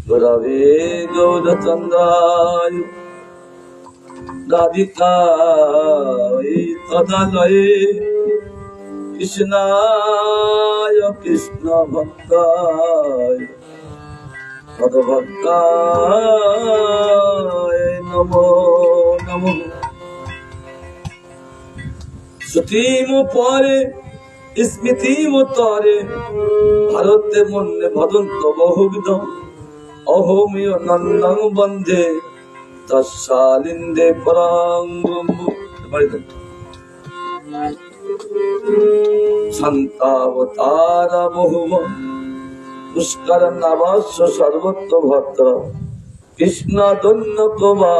गुरवे गौरचन्द्राय राधिकायै तदालये कृष्णाय कृष्णभक्ताय तद्भक्ताय नमो नमः। श्रुतिम परे स्मृतिम तरे भारते मन्ये भदन्त बहुविध अहोमियो नन्दं वन्दे तत्शालिन्दे परां ब्रह्म। शान्तावतार बहुव पुष्कर नवास्य सर्वत्र भद्र कृष्ण दन्न तवा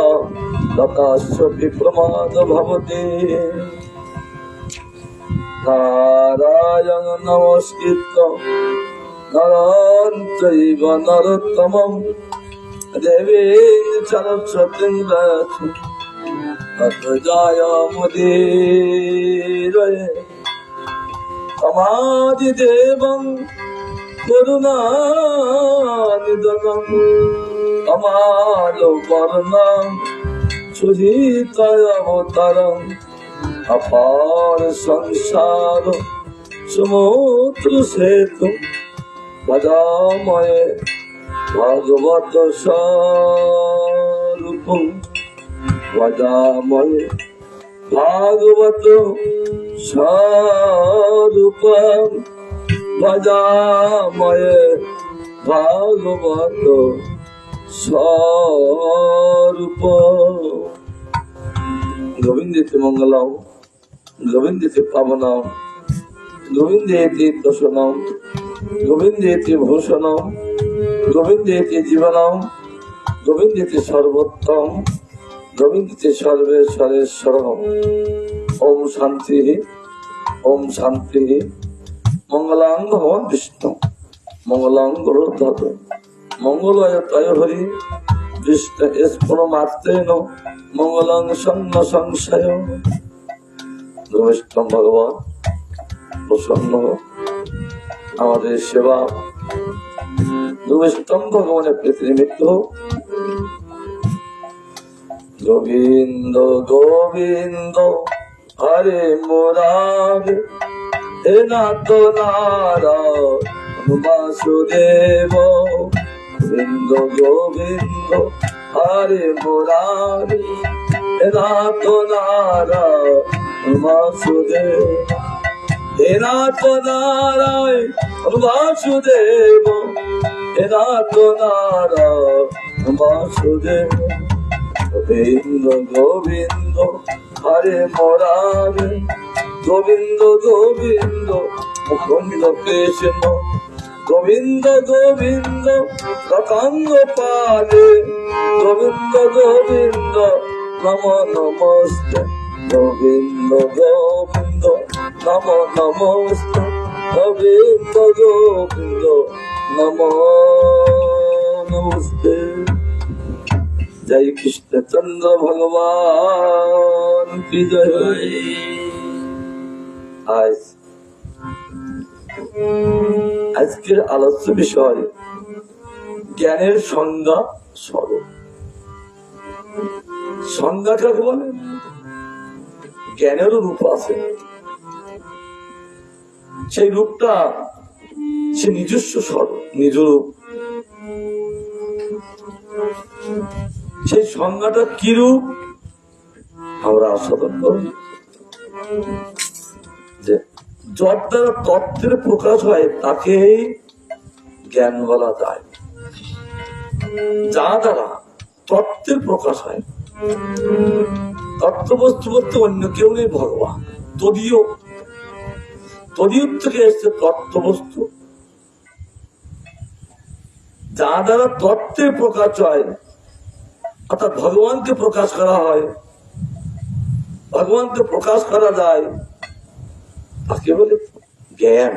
लतास्य विप्रमाद भवते। नारायण नमस्कृत्य नरं चैव नरोत्तमं देवीं सरस्वतीं व्यासं ततो जयमुदीरये। समाधिदेवं करुणानिधनं कमालवर्णं सुधीतयवतरम् अपार संसार समुद्र सेतु वदामहे भागवत स्वरूपं वदामहे भागवत स्वरूपं वदामहे भागवत स्वरूपं। गोविंदेति मंगलम गोविंदेति पावनम गोविंदेति दशनम गोविंदेति भूषणम गोविंदेति जीवनम गोविंदेति सर्वोत्तम गोविंदेति सर्वेश्वरेश्वरम। ओम शांति ओम शांति। मंगलांग भगवान विष्णु मंगलांग गुरुधर मंगलाय तय हरि विष्णु स्फुरमात्रेण मंगलं सन्न संशय। वैष्णव भगवान प्रसन्न हमारे सेवा वैष्णव भगवान प्रीति निमित्त हो। गोविंद गोविंद हरे मुरारे हे नाथ नारायण वासुदेव। गोविंद गोविंद हरे मुरारे हे नाथ नारायण वासुदेव। हे नाथ नारायण वासुदेव हे नाथ नारायण वासुदेव। गोविंद गोविंद हरे मुरारे गोविंद गोविंद मुकुंद कृष्ण गोविंद गोविंद रतंग पाले गोविंद गोविंद नमो नमस्ते गोविंद गोविंद नमो नमस्ते गोविंद गोविंद नमो नमस्ते। जय कृष्ण चंद्र भगवान की जय। আজকের আলোচ্য বিষয় জ্ঞানের সংজ্ঞা স্বরূপ। সংজ্ঞা কাকে বলে? জ্ঞানেরও রূপ আছে, সেই রূপটা সে নিজস্ব স্বরূপ নিজ রূপ। সেই সংজ্ঞাটা কি রূপ আমরা আস্বাদন করি। যে যার দ্বারা তত্ত্বের প্রকাশ হয় তাকে জ্ঞান বলা যায়। যা দ্বারা তত্ত্বের প্রকাশ হয়, তত্ত্ববস্তু বলতে অন্য কেউ নেই, ভগবান। তদীয় থেকে এসছে তত্ত্ববস্তু। যা দ্বারা তত্ত্বের প্রকাশ হয় অর্থাৎ ভগবানকে প্রকাশ করা হয়, ভগবানকে প্রকাশ করা যায়, তাকে বলে জ্ঞান।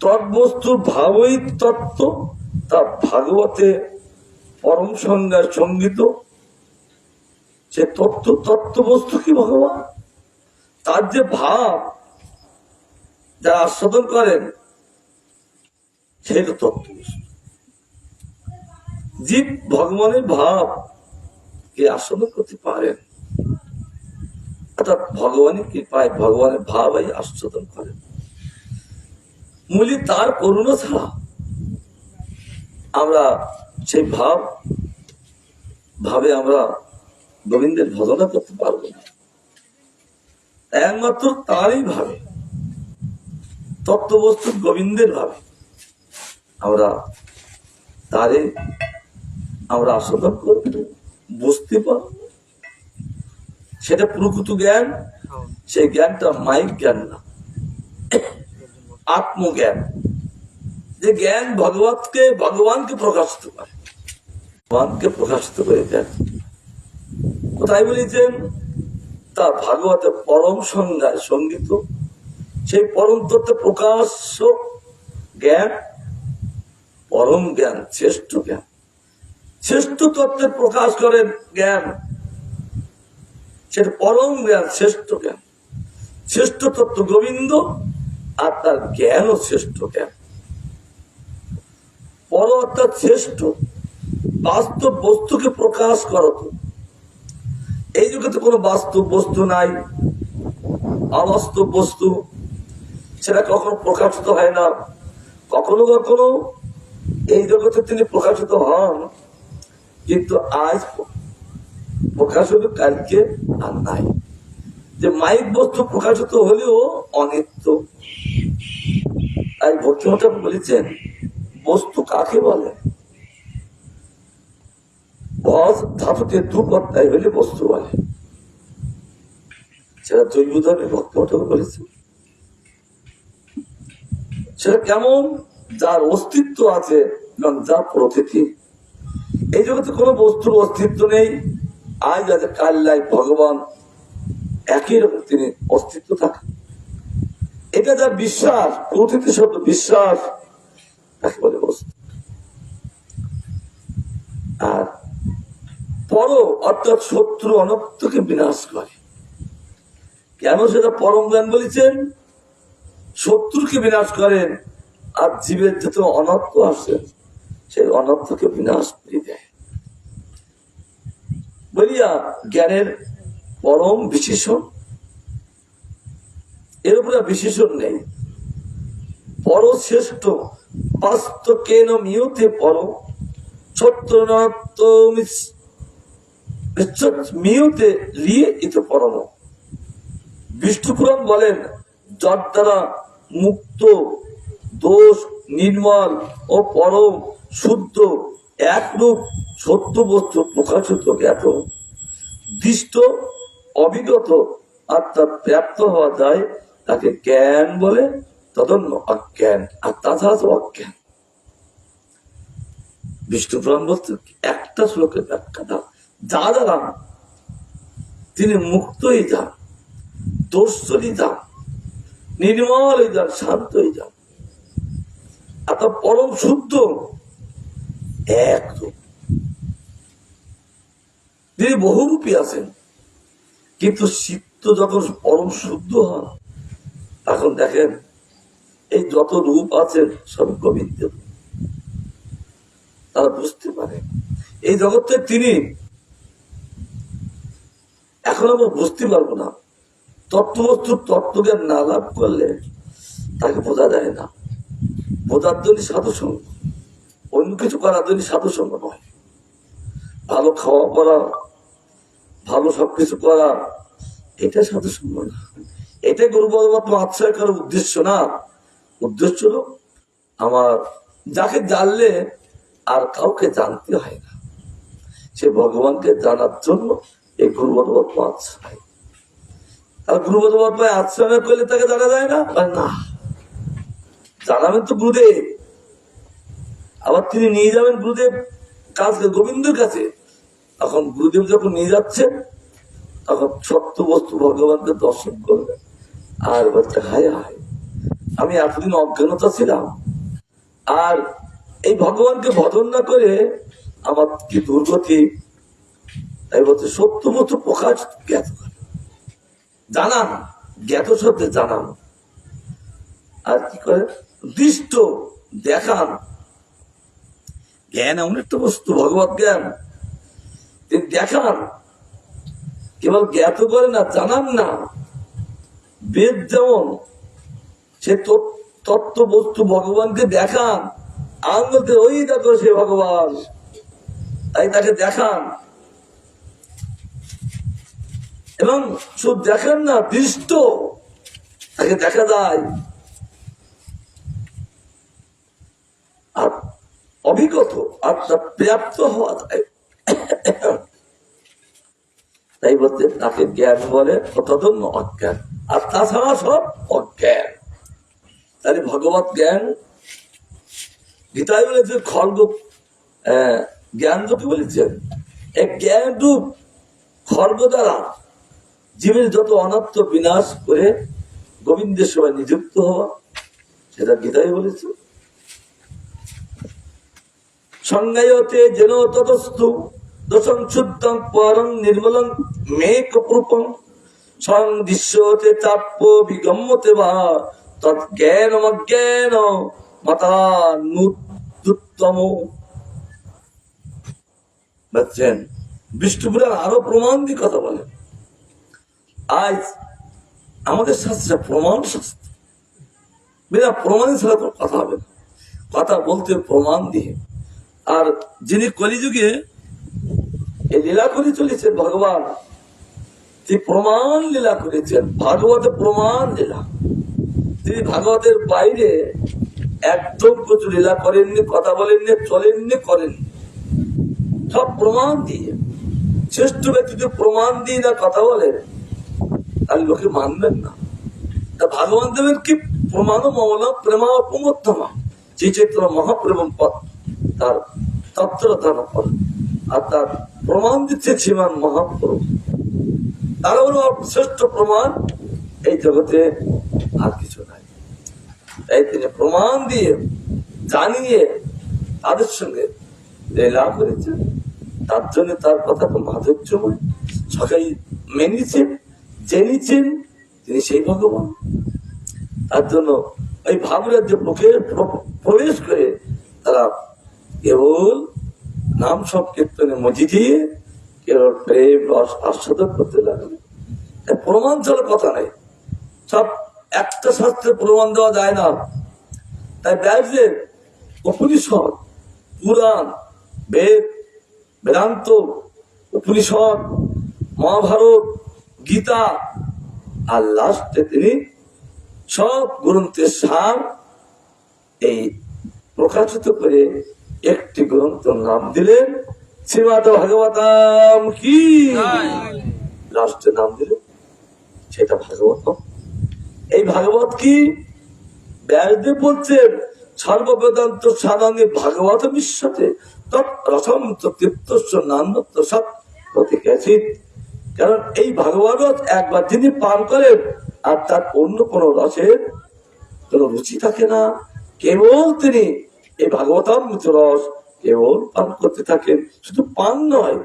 তদ্বস্তুর ভাবই তত্ত্ব, তা ভাগবতে পরম সংজ্ঞার সঙ্গীত। সে তত্ত্ববস্তু কি ভগবান, তার যে ভাব যারা আস্বাদন করেন সেই তো তত্ত্ব। জীব ভগবানের ভাব কে আস্বাদন করতে পারেন, অর্থাৎ ভগবানের কৃপায় ভগবানের ভাব আস্বাদন করেন। মূলি তার করুণা ছাড়া আমরা সেই ভাবে আমরা গোবিন্দের ভজনা করতে পারবো না। একমাত্র তারই ভাবে, তত্ত্ববস্তু গোবিন্দের ভাবে আমরা তারে আমরা আস্বাদন করব, বুঝতে পারব। সেটা প্রকৃত জ্ঞান। সেই জ্ঞানটা মাইক জ্ঞান না, আত্মজ্ঞান। যে জ্ঞান ভগবানকে প্রকাশিত করে, ভগবানকে প্রকাশিত করে দেন। কোথায় বলেছেন? তার ভাগবতের পরম সংজ্ঞায় সঙ্গীত, সেই পরম তত্ত্বে প্রকাশ্য জ্ঞান, পরম জ্ঞান, শ্রেষ্ঠ জ্ঞান, শ্রেষ্ঠ তত্ত্বের প্রকাশ করেন জ্ঞান। সেটা পরম জ্ঞান, শ্রেষ্ঠ জ্ঞান, শ্রেষ্ঠ তত্ত্ব গোবিন্দ, আর তার জ্ঞানও শ্রেষ্ঠ জ্ঞান। পর অর্থাৎ শ্রেষ্ঠ, বাস্তব বস্তুকে প্রকাশ করত। এই যুগে তো কোনো বাস্তব বস্তু নাই, অবাস্তব বস্তু, সেটা কখনো প্রকাশিত হয় না। কখনো কখনো এই জগতে তিনি প্রকাশিত হন, কিন্তু আজ প্রকাশিত, কালকে আর নাই। যে মাইক বস্তু প্রকাশিত হলেও অনিত্য। তাই ভক্তিমতা বলেছেন, বস্তু কাকে বলে? ধাতুতে দুপত্তায় হলে বস্তু বলে। সেটা জৈব ধর্মে ভক্তিমতা বলেছে। সেটা কেমন? যার অস্তিত্ব আছে এবং যার প্রকৃতি। এই জগতে কোনো বস্তুর অস্তিত্ব নেই, আজ আছে কাল নাই, ভগবান একই রকম, তিনি অস্তিত্ব থাকেন। এটা যার বিশ্বাস, প্রকৃতি শব্দ বিশ্বাস, তাকে বলে বস্তু। আর পর অর্থাৎ শত্রু অনর্থকে বিনাশ করে। কেন সেটা পরম জ্ঞান বলেছেন? শত্রুকে বিনাশ করেন, আর জীবের যত অনর্থ আসে সেই অনর্থকে বিনাশ করে দেয় বলিয়া জ্ঞানের পরম বিশেষণ। এর উপরে বিশেষণ নেই। পর শ্রেষ্ঠ, বাস্ত কেন মিয়তে পর, ছত্র মিয়তে লিয়ে ইত পরম। বিষ্ণু পুরাণ বলেন, যার দ্বারা মুক্ত, দোষ নির্মল ও পরম শুদ্ধ একরূপ সত্য বস্তু প্রকাশিত জ্ঞাত দৃষ্ট অবিগত অর্থাৎ প্রাপ্ত হওয়া যায়, তাকে জ্ঞান বলে, তদন্য অজ্ঞান। আর তাছাড়া অজ্ঞান। বিষ্ণু পুরাণ বলতে একটা শ্লোকের ব্যাখ্যা দাও, যা দ্বারা তিনি মুক্ত হয়ে যান, দোষ চলে যান, নির্মল হয়ে যান, শান্ত হয়ে যান, অর্থাৎ পরম শুদ্ধ একরূপ। তিনি বহুরূপী আছেন, কিন্তু চিত্ত যখন পরম শুদ্ধ হন, তখন দেখেন এই যত রূপ আছেন সব গোবিন্দ। তারা বুঝতে পারে এই জগতে তিনি। এখন আমরা বুঝতে পারবো না, তত্ত্ববস্তুর তত্ত্বজ্ঞান না লাভ করলে তাকে বোঝা যায় না। বোঝার জন্য সাধুসঙ্গ, অন্য কিছু করার জন্য সাধুসঙ্গ নয়। ভালো খাওয়া করা, ভালো সবকিছু করা, এটা সাধুসঙ্গ না। এটাই গুরু পরমাত্মা আশ্রয় করার উদ্দেশ্য না। উদ্দেশ্য হলো আমার যাকে জানলে আর কাউকে জানতে হয় না, সে ভগবানকে জানার জন্য এই গুরু পরমাত্মা আশ্রয়। আর গুরু পরমাত্মায় আশ্রয় না করলে তাকে জানা যায় না। না, জানাবেন তো গুরুদেব, আবার তিনি নিয়ে যাবেন গুরুদেব কাছে, গোবিন্দের কাছে। তখন গুরুদেব যখন নিয়ে যাচ্ছেন, তখন সত্য বস্তু ভগবানকে দর্শন করবে আর বলছে, হায় হায়, আমি এতদিন অজ্ঞানতা ছিলাম, আর এই ভগবানকে ভজন না করে আমার কি দুর্গতি। তাই বলছে সত্য বস্তু প্রকাশ জ্ঞাত জানান, জ্ঞাত শব্দে জানান। আর কি করে দৃষ্ট দেখান। জ্ঞান এমন একটা বস্তু, ভগবত জ্ঞান তিনি দেখান, কেবল জ্ঞাত করে না, জানান না। বেদ যেমন সে তত্ত্ব বস্তু ভগবানকে দেখান, আঙ্গুলতে ওই দেখো সে ভগবান, তাই তাকে দেখান। এবং শুধু দেখান না, দৃষ্ট তাকে দেখা যায়। আর অভিজ্ঞত অর্থাৎ প্রাপ্ত হওয়া যায়। তাই বলতে তাকে জ্ঞান বলে, তদন্য অজ্ঞান। আর তাছাড়া সব অজ্ঞান। তাহলে ভগবত জ্ঞান গীতায় বলেছে খড়গ জ্ঞান লোকে বলেছেন, এক জ্ঞান রূপ খড়গ দ্বারা জীবের যত অনর্থ বিনাশ করে গোবিন্দের সেবায় নিযুক্ত হওয়া, সেটা গীতায় বলেছে। সংজ্ঞায়তে যেন ততস্তু দশং শুদ্ধং পরং নির্মলং মেক প্রূপং সংদৃশ্যতে চাপ্য বিগম্যতে বা তজ্ঞান অজ্ঞান মাতানুত্তম। বুঝছেন? বিষ্ণুপুরাণ আরো প্রমাণ দিয়ে কথা বলে। আজ আমাদের শাস্ত্রে প্রমাণ শাস্ত্র, বিনা প্রমাণে ছাড়া কথা হবে না, কথা বলতে প্রমাণ দিয়ে। আর যিনি কলিযুগে এই লীলা করে চলেছেন ভগবান, তিনি প্রমাণ লীলা করেছেন, ভাগবতে প্রমাণ লীলা। তিনি ভাগবতের বাইরে একদম কিছু লীলা করেননি, কথা বলেননি, চলেননি, করেননি, সব প্রমাণ দিয়ে। শ্রেষ্ঠ ব্যক্তি যদি প্রমাণ দিয়ে না কথা বলে, তাহলে লোকে মানবেন না। তা ভগবান দেবেন কি প্রমাণ মমলা প্রেমা অপমধ্যমা সেই চৈত্র মহাপ্রেম পথ তার তত্ত্ব দান করেন। আর তার প্রমাণ দিচ্ছে শ্রীমান মহাপ্রভু। তার শ্রেষ্ঠ প্রমাণ এই জগতে আর কিছু নাই। তাই তিনি প্রমাণ দিয়ে জানিয়ে তাদের সঙ্গে লীলা করেছেন। তার জন্য তার কথা মাধুর্যময়, সবাই মেনেছেন, জেনেছেন তিনি সেই ভগবান। তার জন্য ওই ভাবরাজ্য প্রবেশ করে তারা কেবল নাম সংকীর্তনে মজি দিয়ে কেবল প্রেম রস আস্বাদন করতে লাগবে। প্রমাণ ছাড়া কথা নাই। সব একটা শাস্ত্রে প্রমাণ দেওয়া যায় না। তাই ব্যাসদেব উপনিষদ, পুরাণ, বেদ, বেদান্ত, উপনিষদ, মহাভারত, গীতা, আর লাস্টে তিনি সব গ্রন্থের সার এই প্রকাশিত করে একটি গ্রন্থ নাম দিলেন শ্রীমদ ভাগবতম কি। লাস্টে নাম দিলেন সেটা ভাগবতম। এই ভাগবত কি? ব্যাসদেব বলছেন সর্ববেদান্ত সারাঙ্গে ভাগবত বিশ্বতে তৎরসম তৃপ্তস্য নান্যত্ব সৎ প্রতিকাশিত। কারণ এই ভাগবত একবার যিনি পান করেন আর তার অন্য কোন রসের কোন রুচি থাকে না, কেবল তিনি এই ভাগবতামৃত রস কেবল পান করতে থাকেন। শুধু পান নয়,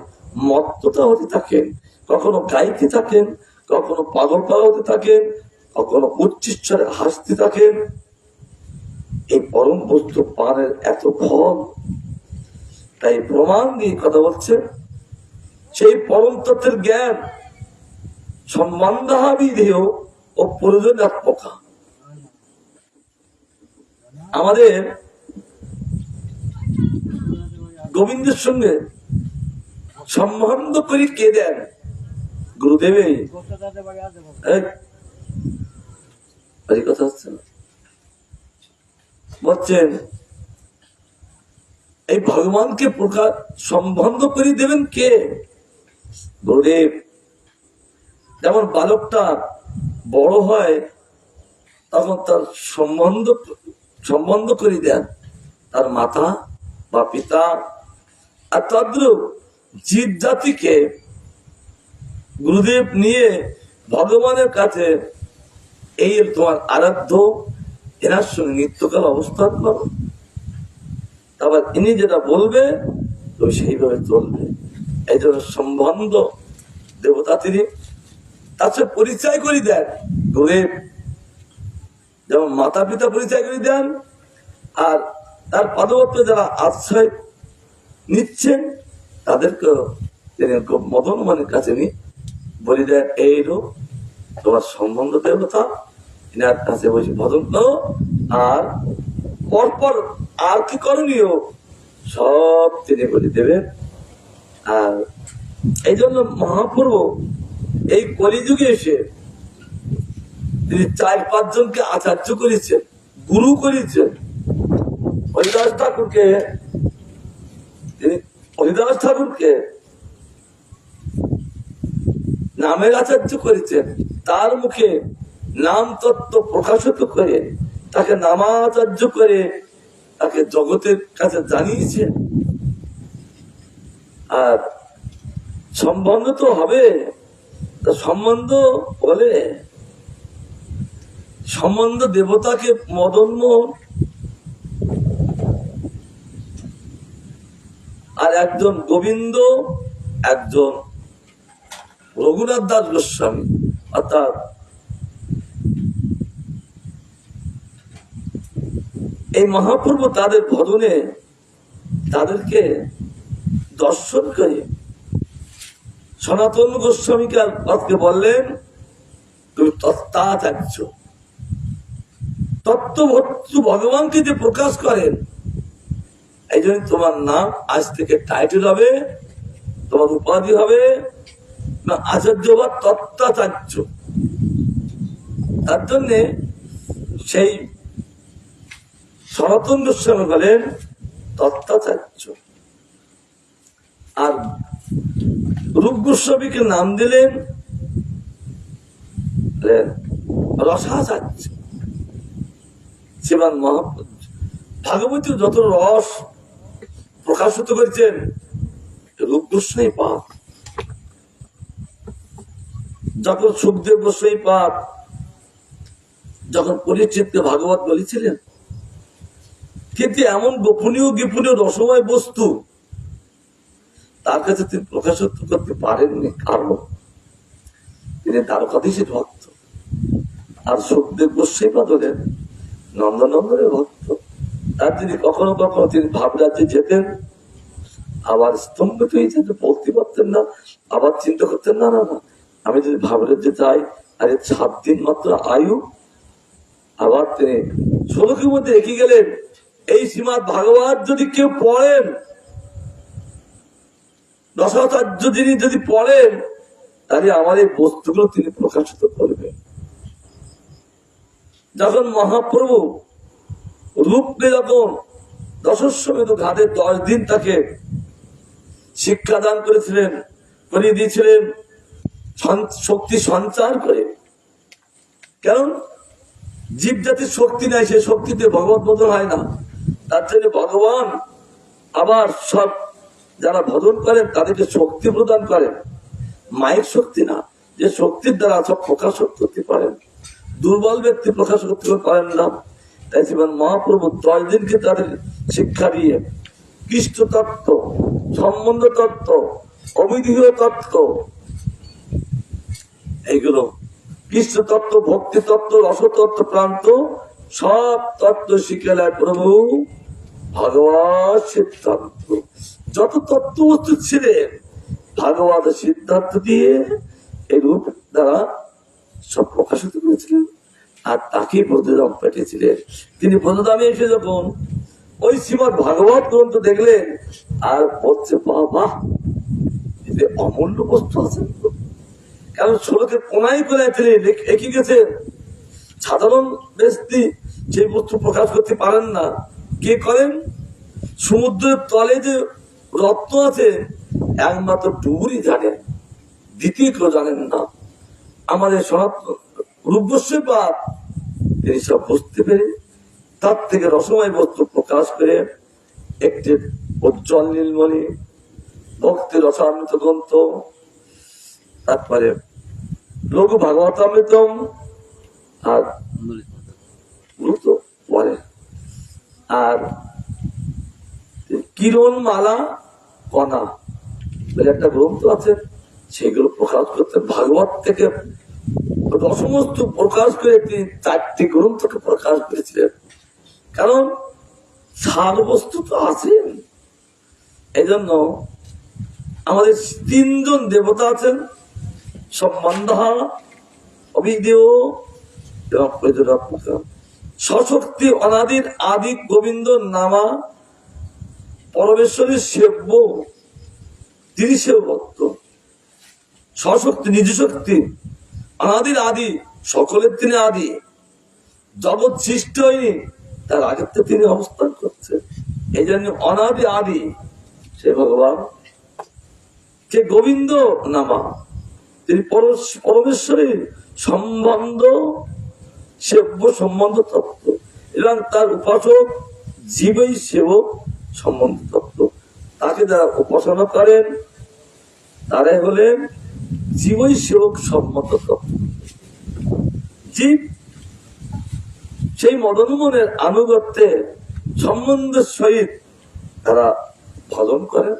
মত্ততা হতে থাকেন, কখনো গাইতে থাকেন, কখনো পাগল পাগল হতে থাকেন, কখনো উচ্চস্বরে হাসতে থাকেন। এই পরম বস্তু পানের এত ফল। তাই প্রমাণ দিয়ে কথা বলছে, সেই পরম তত্ত্বের জ্ঞান সম্বন্ধবিধেয় ও প্রয়োজনাত্মকা। আমাদের গোবিন্দের সঙ্গে সম্বন্ধ করে কে দেন? গুরুদেবে। কথা হচ্ছে না, বলছেন এই ভগবানকে প্রকাশ সম্বন্ধ করে দেবেন কে? গুরুদেব। যেমন বালকটা বড় হয় তখন তার সম্বন্ধ করে দেন তার মাতা বা পিতা। আর তদ্রূপ জীব জাতিকে গুরুদেব নিয়ে ভগবানের কাছে এই তোমার আরাধ্য, এনার সঙ্গে নিত্যকাল অবস্থান করো। তারপর ইনি যেটা বলবে তুমি সেইভাবে চলবে। এই জন্য সম্বন্ধ দেবতা তিনি তার সাথে পরিচয় করে দেন। গুরুদেব যেমন মাতা পিতা পরিচয় করে দেন, আর তার পাদপত্রে যারা আশ্রয় নিচ্ছেন তাদেরকে তিনি মদন মোহনের কাছে নিয়ে বলে দেন, এই রূপ তোমার সম্বন্ধ দেবতা, এনার কাছে বসে ভজন করো, আর পরপর আর কি করণীয় সব তিনি বলে দেবেন। আর এই জন্য মহাপ্রভু এই কলিযুগে এসে তিনি 4-5 জনকে আচার্য করেছেন, গুরু করেছেন। হরিদাস ঠাকুরকে নামের আচার্য করেছেন, তার মুখে নাম তত্ত্ব প্রকাশিত করে তাকে নামাচার্য করে তাকে জগতের কাছে জানিয়েছেন। আর সম্বন্ধ তো হবে, সম্বন্ধ বলে সম্বন্ধ দেবতাকে মদন মোহন আর একজন গোবিন্দ, একজন রঘুনাথ দাস গোস্বামী, অর্থাৎ এই মহাপ্রভু তাদের ভজনে তাদেরকে দর্শন করে সনাতন গোস্বামীকে আজকে বললেন, তুমি তত্ত্বাচার্য, তত্ত্বভর্তৃ ভগবানকে যে প্রকাশ করেন, এই জন্য তোমার নাম আজ থেকে টাইটেল হবে, তোমার উপাধি হবে না আচার্য বা তত্ত্বাচার্য। তার জন্যে সেই সনাতন গোস্বামী বলেন তত্ত্বাচার্য, আর রূপ গোস্বামীকে নাম দিলেন রসাচার্য। শ্রীমান মহাপ্রভু ভাগবতী যত রস প্রকাশিত করেছেন রূপ গোস্বামী পাপ, যখন সুখদেব গোস্বামী পাপ যখন পরীক্ষিতকে ভাগবত বলেছিলেন, কিন্তু এমন গোপনীয় রসময় বস্তু তার কাছে তিনি প্রকাশিত করতে পারেননি, কারণ তিনি দ্বারকাধীশের ভক্ত, আর সুখদেব গোস্বামী পাদলেন নন্দনন্দনের ভক্ত। তার তিনি কখনো কখনো তিনি ভাবরাজ্যে যেতেন, আবার স্তম্ভিত হয়ে যেতে বলতে পারতেন না, আবার চিন্তা করতেন না, আমি যদি ভাবরাজ্যে যাই, আর 7 দিন মাত্র আয়ু, আবার তিনি শ্লোকের মধ্যে রেখে গেলেন, এই শ্রীমদ ভাগবত যদি কেউ পড়েন, রসাচার্য যিনি যদি পড়েন, তাহলে আমার এই বস্তুগুলো তিনি প্রকাশিত করবেন। যখন মহাপ্রভু রূপকে যখন দশস্বমেধ ঘাটে 10 দিন তাকে শিক্ষাদান করেছিলেন, করিয়ে দিয়েছিলেন শক্তি সঞ্চার করে, কারণ জীব জাতির শক্তি নাই, সে শক্তিতে ভগবত বোধন হয় না। তার জন্য ভগবান আবার সব যারা ভজন করেন তাদেরকে শক্তি প্রদান করেন, মায়ের শক্তি না, যে শক্তির দ্বারা সব প্রকাশ করতে পারেন, দুর্বল ব্যক্তি প্রকাশ করতে পারেন না। তাই শ্রীমান মহাপ্রভু 10 দিনকে তাদের শিক্ষা দিয়ে কৃষ্ণ তত্ত্ব, সম্বন্ধ তত্ত্ব, অবিধীয় তত্ত্ব, এইগুলো কৃষ্ণ তত্ত্ব, ভক্তি তত্ত্ব, রসতত্ত্ব, প্রান্ত সব তত্ত্ব শিখেলেন প্রভু ভগবত সিদ্ধান্ত। যত তত্ত্ব বস্তু ছিলেন ভাগবত সিদ্ধান্ত দিয়ে এই রূপ দ্বারা সব প্রকাশিত করেছিলেন, আর তাকে বোধদাম পেটেছিলেন। তিনি বোধদামে এসে যখন ওই শ্রীমদ ভাগবত গ্রন্থ দেখলেন, আর বলছে বাবা এতে অমূল্য বস্তু আছে, কারণ শ্লোকের কোনায় কোনায় তিনি লিখে গেছেন। সাধারণ ব্যক্তি সেই বস্তু প্রকাশ করতে পারেন না, কে করেন? সমুদ্রের তলে যে রত্ন আছে একমাত্র ডুবুরি জানেন, দ্বিতীয় কেউ জানেন না। আমাদের সনাতন রূপবস্যের পাপ তিনি সব বুঝতে পেরে তার থেকে রসময় বস্তু প্রকাশ করে একটি উজ্জ্বল নীলমণি, ভক্তি রসামৃত গ্রন্থ, তারপরে লঘু ভাগবতামৃতম, আর পরে আর কিরণ মালা কণা বলে একটা গ্রন্থ আছে, সেগুলো প্রকাশ করতে ভাগবত থেকে সমস্ত প্রকাশ করে তিনি 4টি গ্রন্থকে প্রকাশ করেছিলেন। কারণ সার বস্তু তো আছেন। এই জন্য আমাদের 3 জন দেবতা আছেন, সম্বন্ধা, অবিদেয় এবং প্রযোজক। সশক্তি অনাদির আদি গোবিন্দ নামা পরমেশ্বরের সেব্য, তিনি সেবভক্ত। সশক্তি নিজ শক্তি, অনাদির আদি, সকলের তিনি আদি। জগৎ সৃষ্টি হয়নি, তার আগের থেকে তিনি অবস্থান করছেন। এই জন্য অনাদি আদি সে ভগবান। কে গোবিন্দ নামা, তিনি পরমেশ্বরের সম্বন্ধ, সেব্য সম্বন্ধ তত্ত্ব, এবং তার উপাসক জীবই সেবক সম্বন্ধ তত্ত্ব। তাকে যারা উপাসনা করেন তারাই হলেন জীবই সেবক সম্বন্ধ তত্ত্ব। জীব সেই মদনমোহনের আনুগত্যে সম্বন্ধের সহিত তারা ভজন করেন।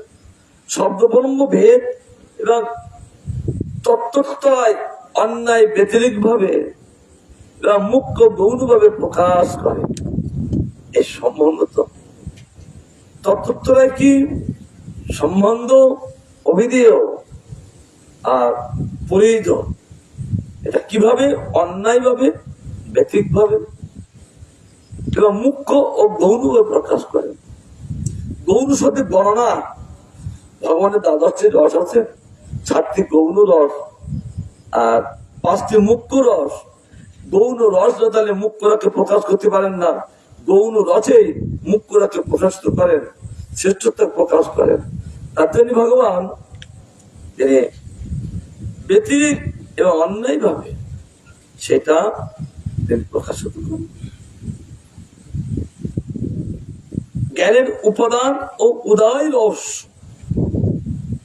শব্দব্রহ্ম ভেদ এবং তত্ত্বত্রয় অন্যায় ব্যতিরিক ভাবে এবং মুখ্য গৌণ ভাবে প্রকাশ করে এই সম্বন্ধ। তত্ত্বত্রয় কি? সম্বন্ধ, অভিধেয় আর পরিজন। এটা কিভাবে? অন্যায় ভাবে, ব্যতিরিক ভাবে এবং মুখ্য ও গৌণ ভাবে প্রকাশ করে। গৌণ সাথে গণনা, ভগবানের 12টি রস আছে, 7টি গৌণ রস আর 5টি মুখ্য রস। গৌণ রস তাহলে মুখ্যরাকে প্রকাশ করতে পারেন না, গৌণ রসে মুখ্যরাকে প্রকাশিত করেন, শ্রেষ্ঠত্ব প্রকাশ করেন। তার জন্য ভগবান তিনি ব্যতিরিক এবং অন্যায় ভাবে সেটা তিনি প্রকাশিত করেন। জ্ঞানের উপাদান ও উদয় রস।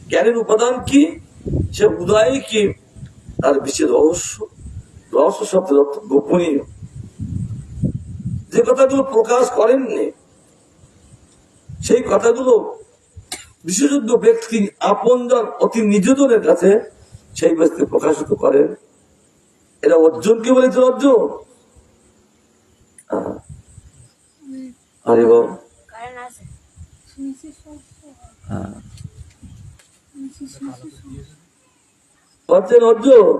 জ্ঞানের উপাদান কি? সে উদয় কি? তার বিশেষ রহস্য। রহস্য শব্দ গোপনীয়, যে কথাগুলো প্রকাশ করেননি সেই কথাগুলো বিশেষজ্ঞ ব্যক্তি আপনজন অতি নিজজনের কাছে সেই ব্যক্তি প্রকাশিত করেন। এরা অর্জুনকে বলেছে, অর্জুন আরে বল অর্জুন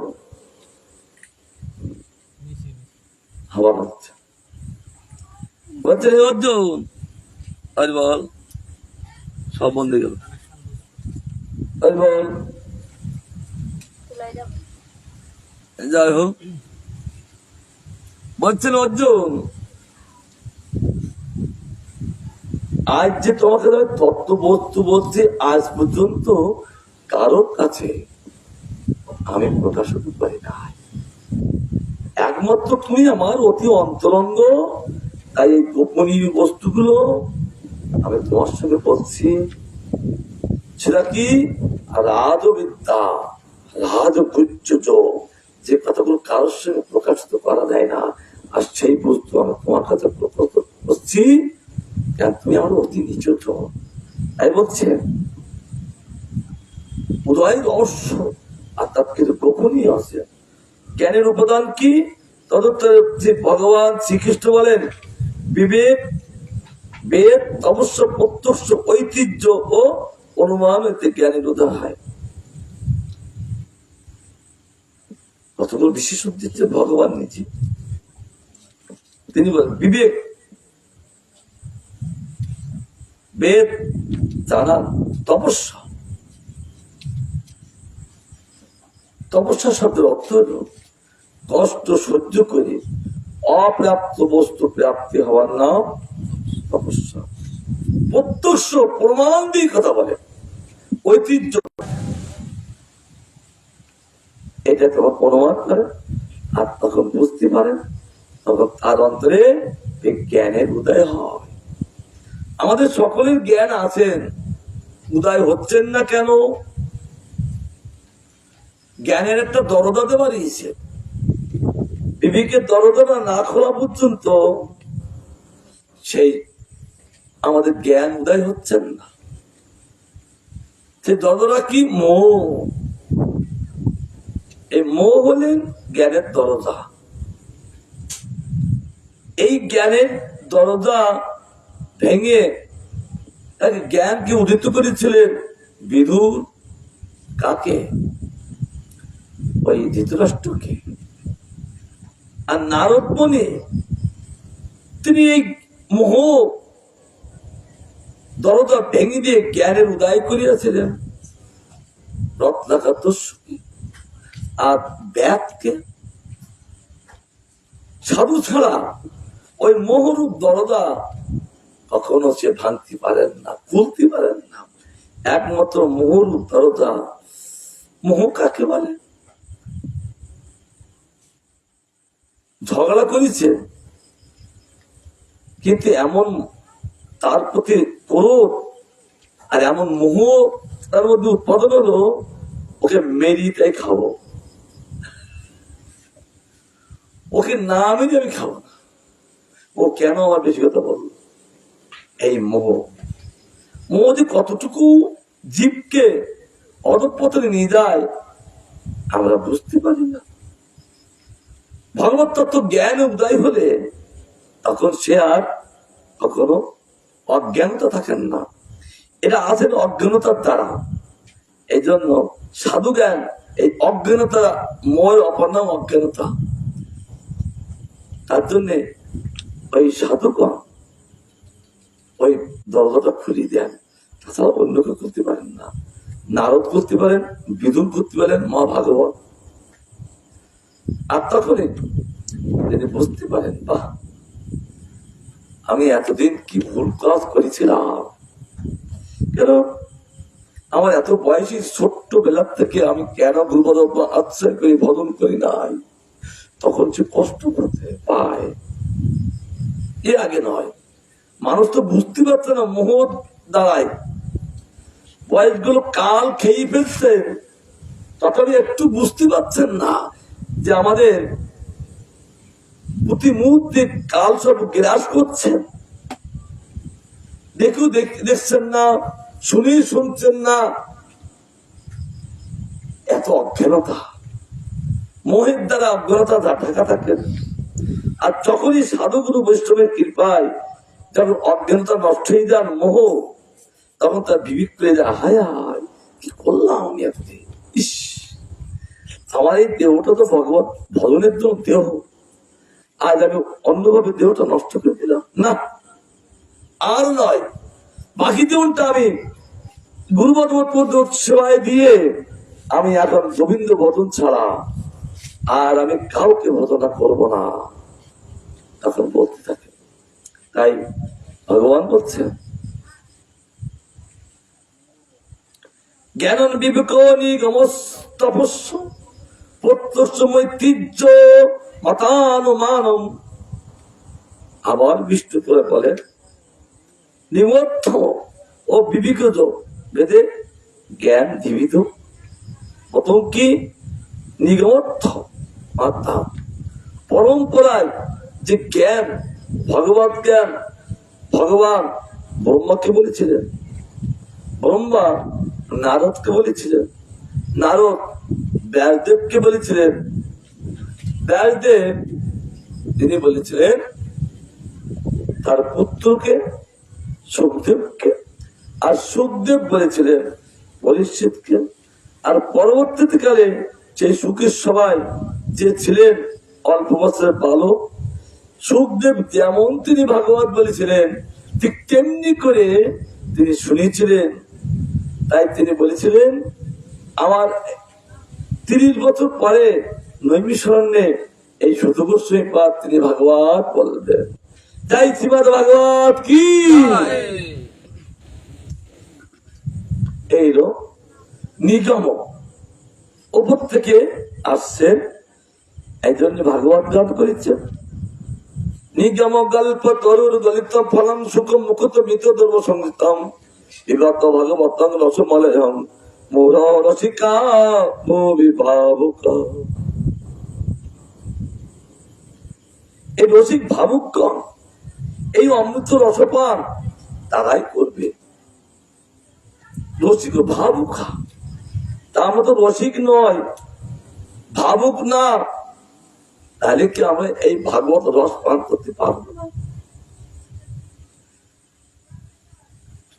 হাওয়া হচ্ছে বলছেন অর্জুন আরে বল, সব বন্ধ গেল। আরে বল, যাই হোক বলছেন অর্জুন, আজ যে তোমাকে তত্ত্ব বস্তু বলছি, আজ পর্যন্ত কারোর কাছে আমি প্রকাশ হতে পারি না। একমাত্র তুমি আমার অতি অন্তরঙ্গ, তাই এই গোপনীয় বস্তুগুলো আমি তোমার সঙ্গে বলছি। সেটা কি? রাজবিদ্যা, রাজগুচ্ছ, যে কথাগুলো কারোর সঙ্গে প্রকাশিত করা যায় না, আর সেই বস্তু আমি তোমার কাছে প্রকাশ করছি। তুমি আমার অতি নিচুত, তাই বলছে উদয় রহস্য, আর তার কিছু গোপনীয় আছে। জ্ঞানের উপাদান কি? তদুত্তরে ভগবান শ্রীকৃষ্ণ বলেন, বিবেক, বেদ, অবশ্য প্রত্যক্ষ ঐতিহ্য ও অনুমান হইতে জ্ঞানের উদয় হয়। কতগুলো বিশেষ দিচ্ছে ভগবান নিজে। তিনি বলেন বিবেক, বেদ জানা, তপস্যা। তপস্যা শব্দের অর্থ হল কষ্ট সহ্য করে অপ্রাপ্ত বস্তু প্রাপ্তি হওয়ার নাম তপস্যা। প্রত্যক্ষ প্রমাণ দিয়ে কথা বলে, ঐতিহ্য এটা তখন অনুমান করে, আর তখন বুঝতে পারেন, তখন তার অন্তরে জ্ঞানের উদয় হয়। আমাদের সকলের জ্ঞান আছেন, উদয় হচ্ছেন না কেন? জ্ঞানের একটা দরজা দেওয়া রয়েছে, বিবেকের দরজাটা না খোলা পর্যন্ত সেই আমাদের জ্ঞান উদয় হচ্ছেন না। সেই দরজাটা কি? মোহ। এই মোহ হলেন জ্ঞানের দরজা। এই জ্ঞানের দরজা ভেঙে জ্ঞানকে উদিত করেছিলেন বিদুর। কাকে? ওই ধৃতরাষ্ট্রকে। আর নারদ মুনি তিনি এই মোহ দরজা ভেঙে দিয়ে জ্ঞানের উদয় করিয়াছিলেন রত্নাকর দস্যুকে। আর ব্যাধকে সাধু ছাড়া ওই মোহরূপ দরজা কখনো সে ভাঙতে পারেন না, খুলতে পারেন না। একমাত্র মোহরূপ দরজা। মোহ কাকে বলে? ঝগড়া করেছে, কিন্তু এমন তার প্রতি ক্রোধ আর এমন মোহ তার মধ্যে উৎপাদন হলো, ওকে মেরিটাই খাবো, ওকে না মেরে আমি খাবো না। ও কেন আমার বেশি কথা বলল? এই মোহ। মোহ যে কতটুকু জীবকে অধঃপতনে নিয়ে যায় আমরা বুঝতে পারি না। ভগবত তত্ত্ব জ্ঞান উদয় হলে তখন সে আর কখনো অজ্ঞানতা থাকেন না। এটা আসেন অজ্ঞানতার দ্বারা। এই জন্য সাধু জ্ঞান এই অজ্ঞানতা, মোহের অপর নাম অজ্ঞানতা। তার জন্যে ওই সাধুগণ ওই দরজাটা খুলিয়ে দেন, তাছাড়া অন্য কেউ করতে পারেন না। নারদ করতে পারেন, বিদুর করতে পারেন, মা ভাগবত। আর তখনই তিনি বুঝতে পারেন, বাহ, আমি এতদিন কি ভুল কাজ করেছিলাম। কেন আমার এত বয়সী ছোট্ট বেলার থেকে আমি কেন গুরুপদ আশ্রয় করি, ভজন করি নাই? তখন সে কষ্ট করতে পায়, এর আগে নয়। মানুষ তো বুঝতে পারছে না, মোহ দ্বারায় বয়সগুলো কাল খেয়ে ফেলছে, তথাপি একটু বুঝতে পারছেন না যে আমাদের প্রতি মুহূর্তে কাল সব গ্রাস করছে। দেখছেন না, শুনছেন না। এত অজ্ঞানতা, মোহের দ্বারা অজ্ঞানতা ঢাকা থাকে। আর যখনই সাধুগুরু বৈষ্ণবের কৃপায় যখন অজ্ঞানতা নষ্ট হয়ে যান, মোহ, তখন তার বিবেক করে যায়, হায় হায় কি করলাম আমি এতদিন। ইস, আমার এই দেহটা তো ভগবত ভজনের জন্য দেহ, আজ আমি অন্যভাবে দেহটা নষ্ট করে দিলাম। না, আর নয়, বাকি জীবনটা আমি গুরুপদ সেবায় দিয়ে আমি এখন গোবিন্দ ভজন ছাড়া আর আমি কাউকে ভজনা করব না, তখন বলতে থাকে। তাই ভগবান বলছেন, জ্ঞানন বিবেক নিগমস্তপস্য প্রত্যক্ষ মাতানুমানম। আবার বিষ্ণু করে বলেন, নিমর্থ ও বিবিকজ বেদে জ্ঞান জীবিত। প্রথম কি? নিগমর্থ, মাতা পরম্পরায় যে জ্ঞান, ভগবত জ্ঞান, ভগবান ব্রহ্মাকে বলেছিলেন, ব্রহ্মা নারদকে বলেছিলেন, নারদ ব্যাসদেবকে বলেছিলেন, ব্যাসদেব তিনি বলেছিলেন তার পুত্রকে সুখদেবকে, আর সুখদেব বলেছিলেন পরীক্ষিতকে। আর পরবর্তীতে কালে সেই সুখের সবাই যে ছিলেন অল্প বছরের বালক, সুখদেব যেমন তিনি ভাগবত বলেছিলেন ঠিক তেমনি করে তিনি শুনেছিলেন। তাই তিনি বলেছিলেন, আমার 30 বছর পরে নৈমিষারণ্যে এই শতগোস্বামী পাদ তিনি ভাগবত বলবেন। তাই শ্রীমদ ভাগবত কি। এই নিগম উপর থেকে আসছেন, এই জন্য ভাগবত গান করেছেন। নিগম গল্প তরুর গলিত ফলম সুখম মুখত মৃত দুর্ব সংগীতম বিগত ভগবতং রসমলয়ম মোর রসিকা ভাবুক। এই রসিক ভাবুকগণ এই অমৃত রসপান তারাই করবে। রসিক ভাবুক, তার মতো রসিক নয়, ভাবুক না, তাহলে কি আমরা এই ভাগবত রস পান করতে পারবো না?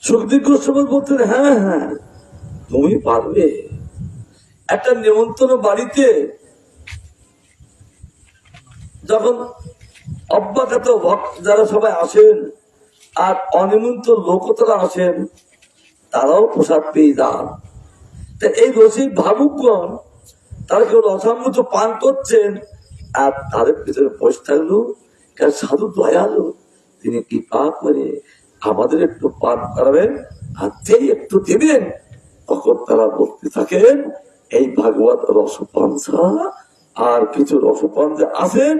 সুখদেব গোস্বামী বলতেন, হ্যাঁ হ্যাঁ তুমি পারবে। একটা নিমন্ত্রণ বাড়িতে যখন অব্যাখ্যাত ভক্ত যারা সবাই আসেন আর অনিমন্ত্রিত লোক তারা আসেন, তারাও প্রসাদ পেয়ে যান। এই রসিক ভাবুকগণ তারা কেউ রসামৃত পান করছেন, আর তাদের ভিতরে বসে থাকলো সাধু দয়ালু, তিনি কৃপা করে আমাদের একটু পান করাবেন, আর যেই একটু দিবেন তখন তারা বলতে থাকেন এই ভাগবত রসপান ছাড়া আর কিছু রসপান যে আছেন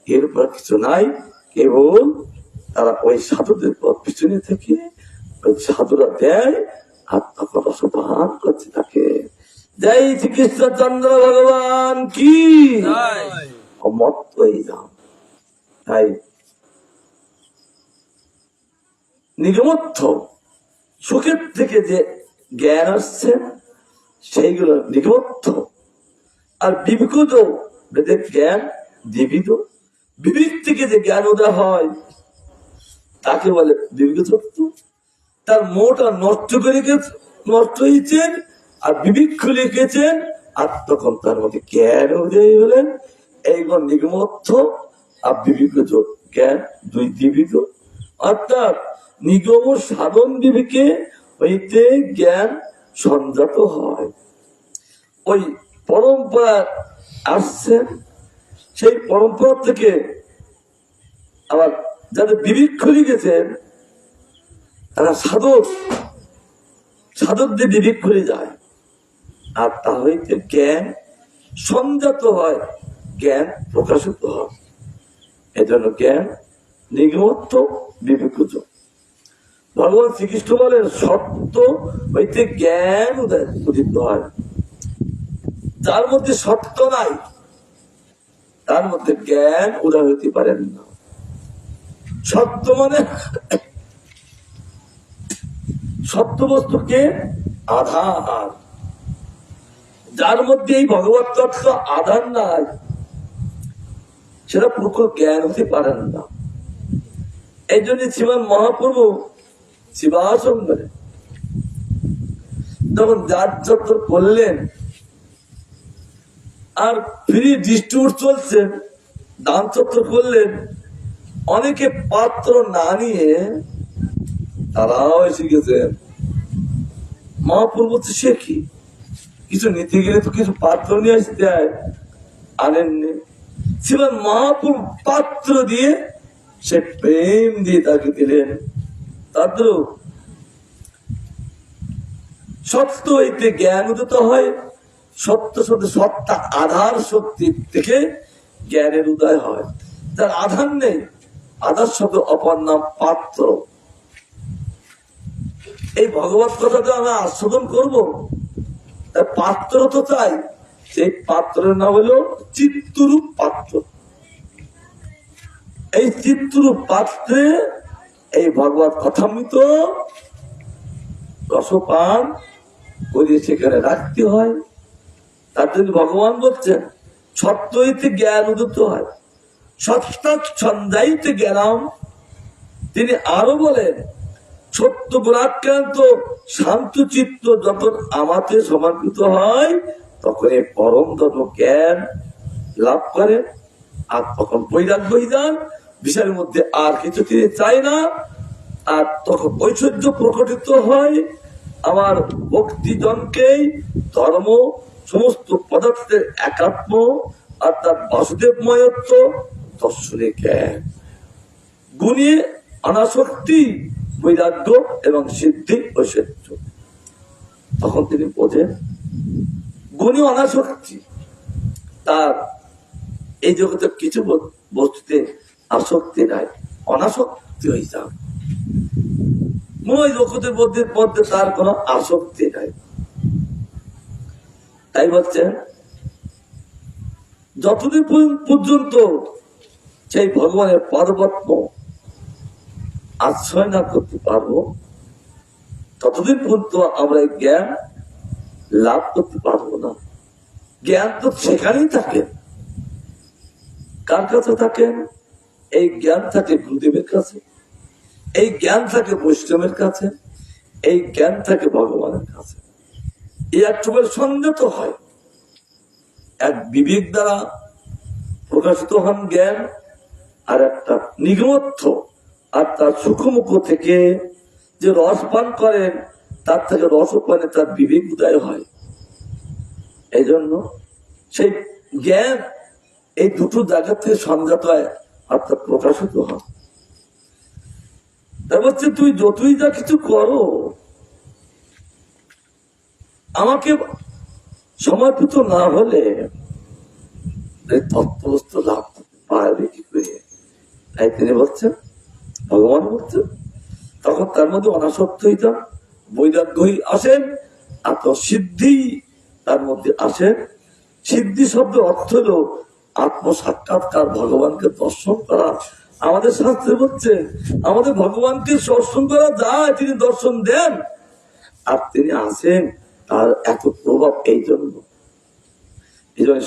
এরপর কিছু নাই, কেবল তারা ওই সাধুদের পিছনে থেকে ওই সাধুরা দেয় আর তখন রসপান করতে থাকে। জয় শ্রীকৃষ্ণচন্দ্র ভগবান কি মতই যান। তাই নিগমত্ব সুখের থেকে যে জ্ঞান আসছে সেইগুলো নিগমত্ব, আর বিবিকত বেদের জ্ঞান বিবিধ। বিবেক থেকে যে জ্ঞান উদয় হয় তাকে বলে বিবেক সত্য। তার মোটা নষ্ট করে নষ্ট হয়েছেন আর বিবেক খুলে গেছেন, আর তখন তার মধ্যে জ্ঞান উদয় হলেন। এইগুলো নিগমত্ব আর বিবেক জ্ঞান দুই বিবিধ। অর্থাৎ নিগম সাধন বিবেকে হইতে জ্ঞান সংজাত হয়। ওই পরম্পরা আসছেন, সেই পরম্পরা থেকে আবার যাদের বিবেক খুলে গেছেন তারা সাধকদের বিবেক খুলে যায়, আর তা হইতে জ্ঞান সংজাত হয়, জ্ঞান প্রকাশিত হয়। এজন্য জ্ঞান নিগমত্ব বিবেকজ। ভগবান শ্রীকৃষ্ণ বলেন সত্য হইতে জ্ঞান উদিত হয়। যার মধ্যে সত্য নাই তার মধ্যে জ্ঞান উদয় হইতে পারেন না। সত্য মানে সত্য বস্তুকে আধার, যার মধ্যে এই ভগবত তত্ত্ব আধার নাই সেটা প্রকৃত জ্ঞান হতে পারেন না। এই জন্য শ্রীমান মহাপ্রভু শিবাসম্বরে যখন যার চত্বর করলেন আর ফ্রি ডিস্ট্রিবিউট চলছে, দান চত্বর করলেন, অনেকে পাত্র না নিয়ে তারাও এসে গেছেন। মহাপ্রভু সে কি কিছু নিতে গেলে তো কিছু পাত্র নিয়ে আসতে দেয়, আনেননি। শ্রীমান মহাপ্রভু পাত্র দিয়ে সে প্রেম দিয়ে তাকে দিলেন। তাদের সত্য হইতে জ্ঞান উদিত হয়, সত্য সত্য সত্তা আধার শক্তি থেকে জ্ঞানের উদয় হয়। যার আধার নেই, আধার শব্দ অপর নাম পাত্র। এই ভগবত কথাটা আমরা আস্বাদন করবো, পাত্র তো চাই। সেই পাত্রের নাম হলো চিত্তরূপ পাত্র। এই চিত্তরূপ পাত্রে এই ভগবত কথামৃত রসপান করে সেখানে রাখতে হয়। তার জন্য ভগবান বলছেন সত্য হইতে জ্ঞান উদিত হয়, সত্তা সন্ধ্যাইতে জ্ঞানম। তিনি আরো বলেন সত্য গুণাক্রান্ত শান্ত চিত্ত যখন আমাতে সমর্পিত হয় তখন এই পরম ধর্ম জ্ঞান লাভ করে, আর তখন বৈরাগ্য যান, বিষয়ের মধ্যে আর কিছু তিনি চায় না, আর তখন ঐশ্বর্য প্রকটিত হয়। আমার ভক্তিজনকেই ধর্ম সমস্ত পদার্থের একাত্ম অর্থাৎ বাসুদেব ময়ত্ব দর্শনে জ্ঞান, গুণে অনাসক্তি, বৈরাগ্য এবং সিদ্ধি ঐশ্বর্য। তখন তিনি বোঝেন গুণে অনাসক্তি, তার এই জগতে কিছু বস্তুতে আসক্তি নাই, অনাসক্তি হয়ে যান। জগতের মধ্যে তার কোন আসক্তি নাই। তাই বলছেন যতদিন পর্যন্ত সেই ভগবানের পরবর্ত আশ্রয় না করতে পারবো ততদিন পর্যন্ত আমরা জ্ঞান লাভ করতে পারবো না। জ্ঞান তো সেখানেই থাকে, কার কাছে থাকেন? এই জ্ঞান থাকে গুরুদেবের কাছে, এই জ্ঞান থাকে বৈষ্ণবের কাছে, এই জ্ঞান থাকে ভগবানের কাছে। এই একবার সংযত হয়, এক বিবেক দ্বারা প্রকাশিত হন জ্ঞান, আর একটা নিগমত্ব, আর তার সুখমুখ থেকে যে রস পান করেন তার থেকে রস পানে তার বিবেক উদয় হয়। এই জন্য সেই জ্ঞান এই দুটো জায়গা থেকে সংযত হয়, অর্থাৎ প্রকাশিত হয়। তা বলছে তুই যতই যা কিছু করো, আমাকে সমর্পিত না হলে তত্ত্ববস্তু লাভ পারবে কি করে? তাই তিনি বলছেন, ভগবান বলছেন, তখন তার মধ্যে অনাসক্তইতা বৈরাগ্যই আসেন, আত্মসিদ্ধি তার মধ্যে আসেন। সিদ্ধি শব্দের অর্থ হল আত্মসাক্ষাৎকার, ভগবানকে দর্শন করা। আমাদের শাস্ত্রে বলছে আমাদের ভগবানকে দর্শন করা যায়, তিনি দর্শন দেন, আর তিনি আসেন, তার এত প্রভাব। এই জন্য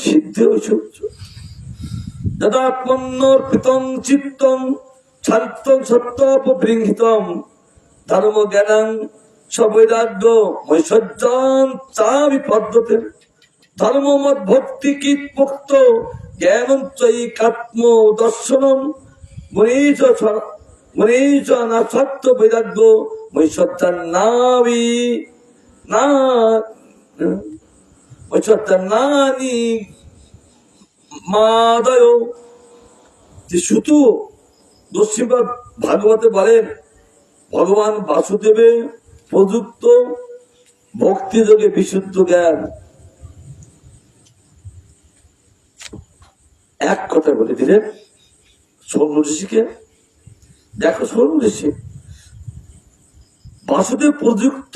সিদ্ধি ঐশ্বর্য যদা আত্মন্নর্পিতং চিত্তং শান্তং সত্যপবৃঙ্হিতং ধর্ম জ্ঞানং সবৈরাগ্য ঐশ্বর্যং চা বিপদ্যতে ধর্মমত ভক্তি কীট মুক্ত জ্ঞানং চৈকাত্ম দর্শনম মনীষ না সত্য বৈরাগ্য ঐশ্বর্যং নাবি না ঐশ্বর্যং নানি মাদয়। যে শুধু দস্যিবাদ ভাগবতে বলেন ভগবান বাসুদেবে প্রযুক্ত ভক্তি যোগে বিশুদ্ধ জ্ঞান। এক কথা বলে দিলেন সৌম ঋষিকে, দেখো সৌম ঋষি বাসুদেব প্রযুক্ত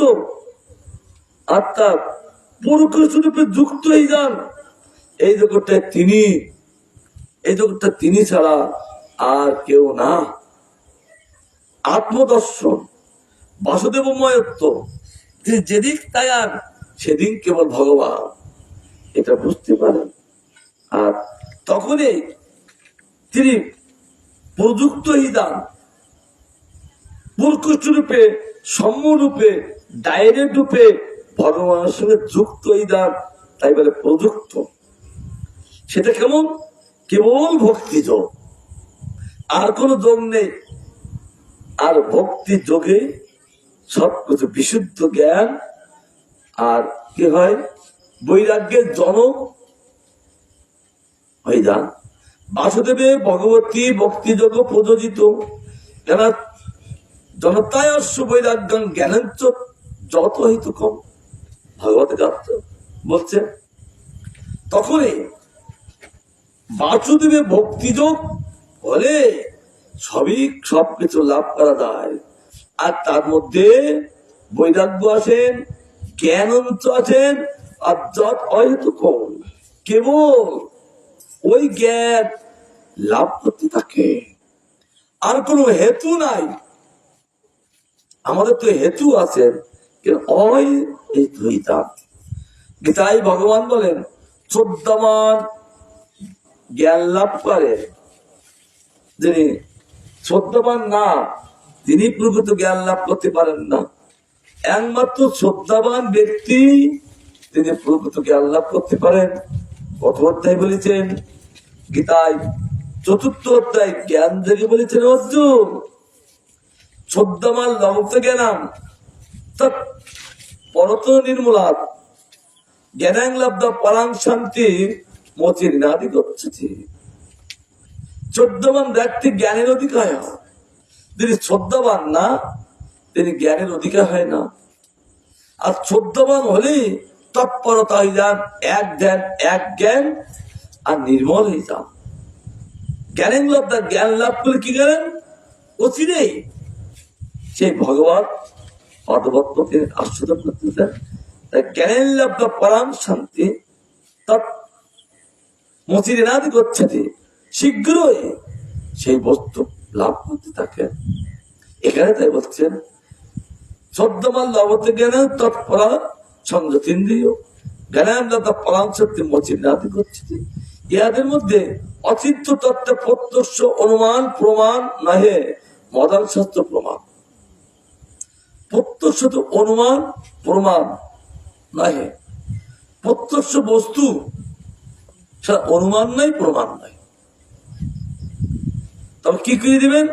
আত্মার পরোক্ষ রূপে যুক্ত এই যান, এই জগৎটায় তিনি, এই জগৎটা তিনি ছাড়া আর কেউ না। আত্মদর্শন বাসুদেবময়ত্ব, তিনি যেদিক তায়ার সেদিন কেবল ভগবান, এটা বুঝতে পারেন। আর তখনই তিনি প্রযুক্ত হিদান পরোক্ষ রূপে, সম্যরূপে, ডাইরেক্ট রূপে ভগবানের সঙ্গে যুক্ত হিদান, তাই বলে প্রযুক্ত। সেটা কেমন? কেবল ভক্তি যোগ, আর কোন যোগ নেই। আর ভক্তি যোগে সবকিছু বিশুদ্ধ জ্ঞান, আর কি হয়? বৈরাগ্যের জনক হয়ে যান। বাসুদেবে ভগবতী ভক্তি যোগ প্রযোজিত কেন জনতায় বৈরাগ্য জ্ঞানাঞ্চ যত হেতু কম, ভগবত বলছে। তখনই বাসুদেবে ভক্তিযোগ হলে সবকিছু লাভ করা যায়। আর তার মধ্যে বৈরাগ্য আছেন, জ্ঞান আছেন, আর যত অহেতু কম, কেবল ওই জ্ঞান লাভ করতে থাকে, আর কোনো হেতু নাই। আমাদের তো হেতু আছে, গীতায় ভগবান বলেন 14 মান জ্ঞান লাভ করে, যিনি 14 মান না, তিনি প্রকৃত জ্ঞান লাভ করতে পারেন না। একমাত্র 14 ব্যক্তি তিনি প্রকৃত জ্ঞান লাভ করতে পারেন। কত অধ্যায় বলেছেন গীতায়? 4th অধ্যায় জ্ঞান থেকে বলেছেন অর্জুন 14 মান লভতে জ্ঞানাম তৎ পরত নির্মূলাৎ জ্ঞানাং লব্ধ পরাং শান্তি মতির নাদি করছে। 14 মান ব্যক্তি জ্ঞানের অধিকার হয়, তিনি 14 মান না, তিনি জ্ঞানের অধিকার হয় না। আর 14 মান হলেই তৎপরতা হয়ে যান, এক ধ্যান এক জ্ঞান, আর নির্মল হয়ে যান। জ্ঞানের লব্ধ, জ্ঞান লাভ করে কি করেন? অচিরেই সেই ভগবান পদবত্তকে আশ্রয় করতে দেন। তাই জ্ঞানের লব্ধ পরাম শান্তি তৎ মতির নাদি করছে, শীঘ্রই সেই বস্তু লাভ করতে থাকে। এখানে তাই বলছেন 14 মান লভতে জ্ঞান তৎপরা সংযতীন্দ্রিয় জ্ঞান পরাম শক্তি মতির নাদি করছে। ইহাদের মধ্যে অচিন্ত তত্ত্বে প্রত্যক্ষ অনুমান প্রমাণ নহে মদান শাস্ত্র প্রমাণ। প্রত্যক্ষ তো অনুমান প্রমাণ নহে, প্রত্যক্ষ বস্তু সেটা অনুমান নাই প্রমাণ নাই। তবে কি করে দিবেন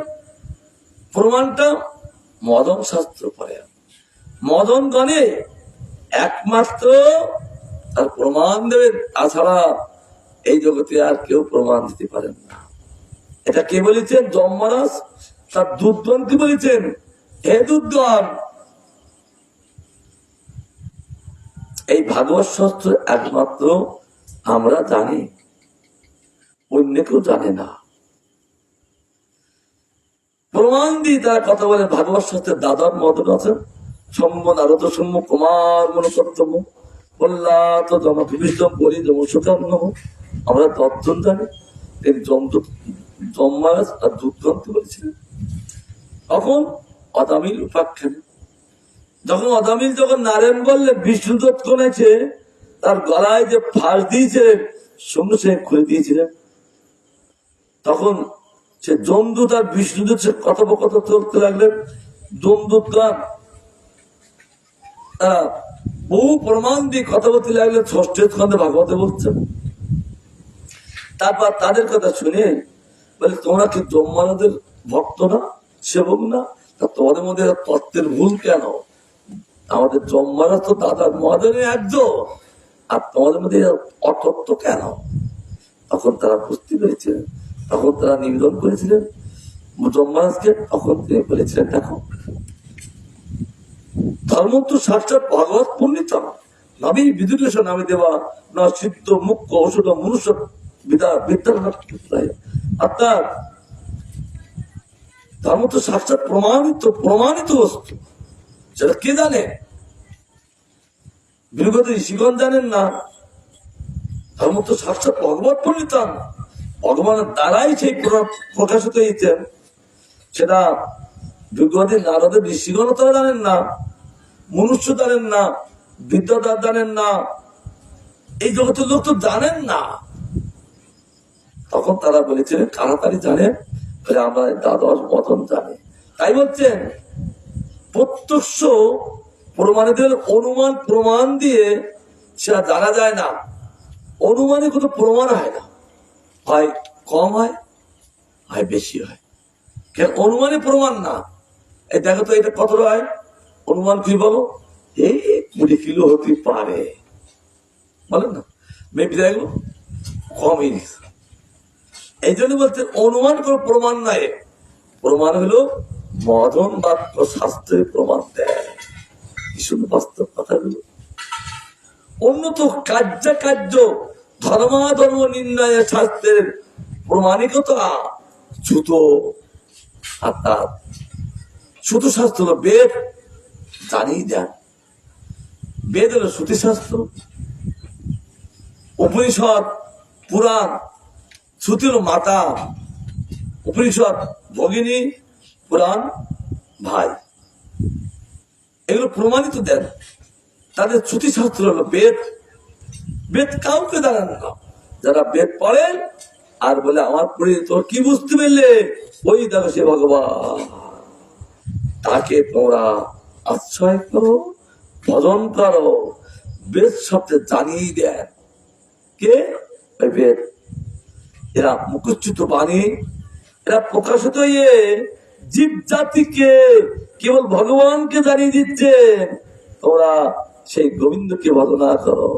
প্রমাণটা? মদন শাস্ত্র পরে মদন গণে একমাত্র তার প্রমাণ দেবেন, তাছাড়া এই জগতে আর কেউ প্রমাণ দিতে পারেন না। এটা কে বলেছেন? যম মহারাজ তার দুধগণকে বলেছেন, হে দুধগণ, এই ভাগবত শাস্ত্র একমাত্র আমরা জানি, অন্য কেউ জানে না। প্রমাণ দিয়ে তারা কথা বলে। ভাগবত শাস্ত্রের দাদার মদন আছেন, সম্য নারদ সম্য কুমার মনোকর্তব্য প্রহ্লাদ জমক বিষ্ণম বলি যম সুকান্ন। আমরা দর্শন জানি, তিনি যম মহারাজ আর দুধগ্রন্থ বলেছিলেন। তখন অদামিল উপাখ্যানে যখন অদামিল যখন নারায়ণ বললে বিষ্ণু দত্ত কনেছে, তার গলায় যে ফাঁস দিয়েছিলেন সঙ্গে সঙ্গে খুলে দিয়েছিলেন। তখন সে যমদূত আর বিষ্ণুদূত সে কথোপকথন করতে লাগলেন। যমদূত গান তারা বহু প্রমাণ দিয়ে কথা বলতে লাগলেন, ষষ্ঠ স্কন্ধে ভাগবতে বলছেন। তারপর তাদের কথা শুনে বলে, তোমরা কি যম মহারাজের ভক্ত না, সেবক না? তা তোমাদের মধ্যে তত্ত্বের ভুল কেন? আমাদের যম মহারাজ তো দাদার মহাজনের একজন, আর তোমাদের মধ্যে অতত্ত্ব কেন? তখন তারা বুঝতে পেরেছিলেন, তখন তারা নিবেদন করেছিলেন যম মহারাজকে। তখন তিনি বলেছিলেন, দেখো ধর্ম তো সাক্ষাৎ ভগবত পণ্ডিত নামে বিদুরেশ নামে দেওয়া না সিদ্ধ মুখ্য ঔষধ মনুষ্য বিদ্যার। অর্থাৎ ধর্ম তো সাক্ষাৎ প্রমাণিত বস্তু, সেটা কে জানে? বিগত ঋষিগণ জানেন না। ধর্ম তো সাক্ষাৎ ভগবত পণ্ডিত, ভগবানের দ্বারাই সেই প্রকাশিত হয়েছেন। সেটা বিগত নারদের ঋষিগণ তারা জানেন না, মনুষ্য জানেন না, বিদ্যাদার জানেন না, এই জগতের লোক তো জানেন না। তখন তারা বলেছিলেন, তাড়াতাড়ি জানেন, আমরা দ্বাদশ মদন জানি। তাই বলছেন প্রত্যক্ষ প্রমাণীদের অনুমান প্রমাণ দিয়ে সেটা জানা যায় না। অনুমানে কোনো প্রমাণ হয় না, হয় কম হয়, হয় বেশি হয়। কেন অনুমানে প্রমাণ না? এই দেখো তো এটা কত হয়, অনুমান কি বলো, এই 20 কিলো হতে পারে, বলেন না, মেপি দেখো কমই। এই জন্য বলতে অনুমান কোনো প্রমাণ নাই। প্রমাণ হলো মদন বাক্য শাস্ত্রে প্রমাণ দেয়। কি শুধু বাস্তব কথাগুলো। অন্য তো কার্য ধর্মাধর্ম নির্ণয় শাস্ত্রের প্রমাণিকতা ছুত। অর্থাৎ ছুত শাস্ত্র হলো বেদ, জানিয়ে দেন। বেদ হলো শ্রুতি শাস্ত্র, উপনিষদ পুরাণ। শ্রুতি হলো মাতা, উপনিষদ ভগিনী, পুরাণ ভাই। এগুলো প্রমাণিত দেন। তাদের শ্রুতি শাস্ত্র হলো বেদ। বেদ কাউকে জানেন না। যারা বেদ পড়েন আর বলে আমার পড়ে তোর কি বুঝতে পারলে, ওই দেখো সে ভগবান, তাকে তোমরা আশ্রয় করো, ভজন করো। বেদ শব্দে জানিয়ে দেন কে? ওই বেদ। এরা মুখচ্যুত বাণী, এরা প্রকাশিত হয়ে জীব জাতিকে কেবল ভগবানকে জানিয়ে দিচ্ছে, তোমরা সেই গোবিন্দকে ভজনা করো।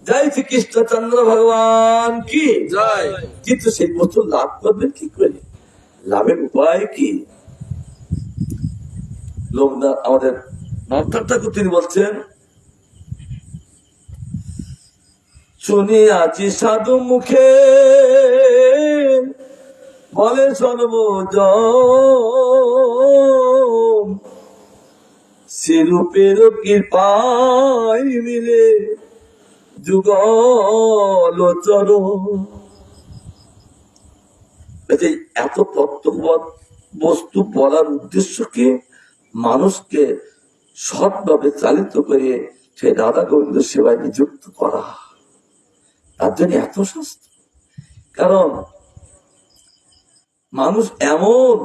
জয় শ্রীকৃষ্ণচন্দ্র ভগবান কি জয়। কিন্তু সেই বস্তু লাভ করবেন কি করে? লাভের উপায় কি? লোকনাথ আমাদের নরনাথ ঠাকুর তিনি বলছেন, শুনিয়াছি সাধু মুখে বলে সর্বজন, শ্রীরূপের কৃপায় মিলে যুগল চরণ। এত তত্ত্ববোধ বস্তু বলার উদ্দেশ্য কি? মানুষকে সৎভাবে চালিত করে সেই রাধা গোবিন্দ সেবায় নিযুক্ত করা। তার জন্য এত শাস্ত্র। কারণ মানুষ এমন,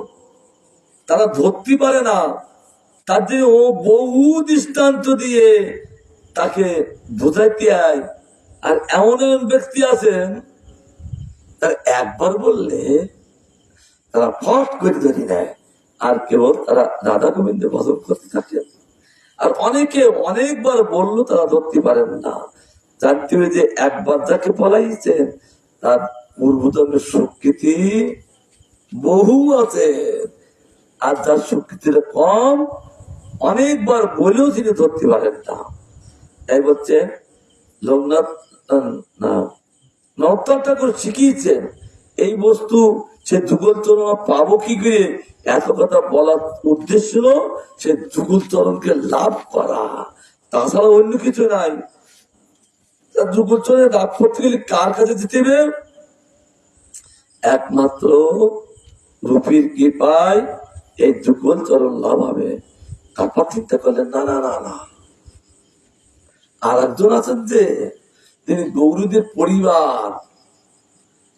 তারা ধরতে পারে না, তার জন্য ও বহু দৃষ্টান্ত দিয়ে তাকে বোঝাইতে হয়। আর এমন এমন ব্যক্তি আছেন, তারা একবার বললে তারা ফট করে ধরে নেয়, আর কেবল তারা রাধা গোবিন্দে ভজন করতে থাকে। আর অনেকে অনেকবার বললো তারা ধরতে পারেন না, জানতে হবে যে একবার যাকে পলাইছেন তার পূর্বজন্মের স্বীকৃতি বহু আছে, আর যার স্বীকৃতিটা কম অনেকবার বলেও তিনি ধরতে পারেন না। তাই বলছে লোকনাথ নরোত্তম ঠাকুর শিখিয়েছেন এই বস্তু সে যুগল চরণ পাবো কি করে, এত কথা বলার উদ্দেশ্য সে যুগল চরণকে লাভ করা, তাছাড়া অন্য কিছু নাই। যুগল চরণে লাভ করতে গেলে কার কাছে যেতে হবে? একমাত্র রূপীর কৃপায় এই যুগল চরণ লাভ হবে। তারপর চিন্তা করলেন না না না না, আর একজন আছেন যে তিনি গৌরীদের পরিবার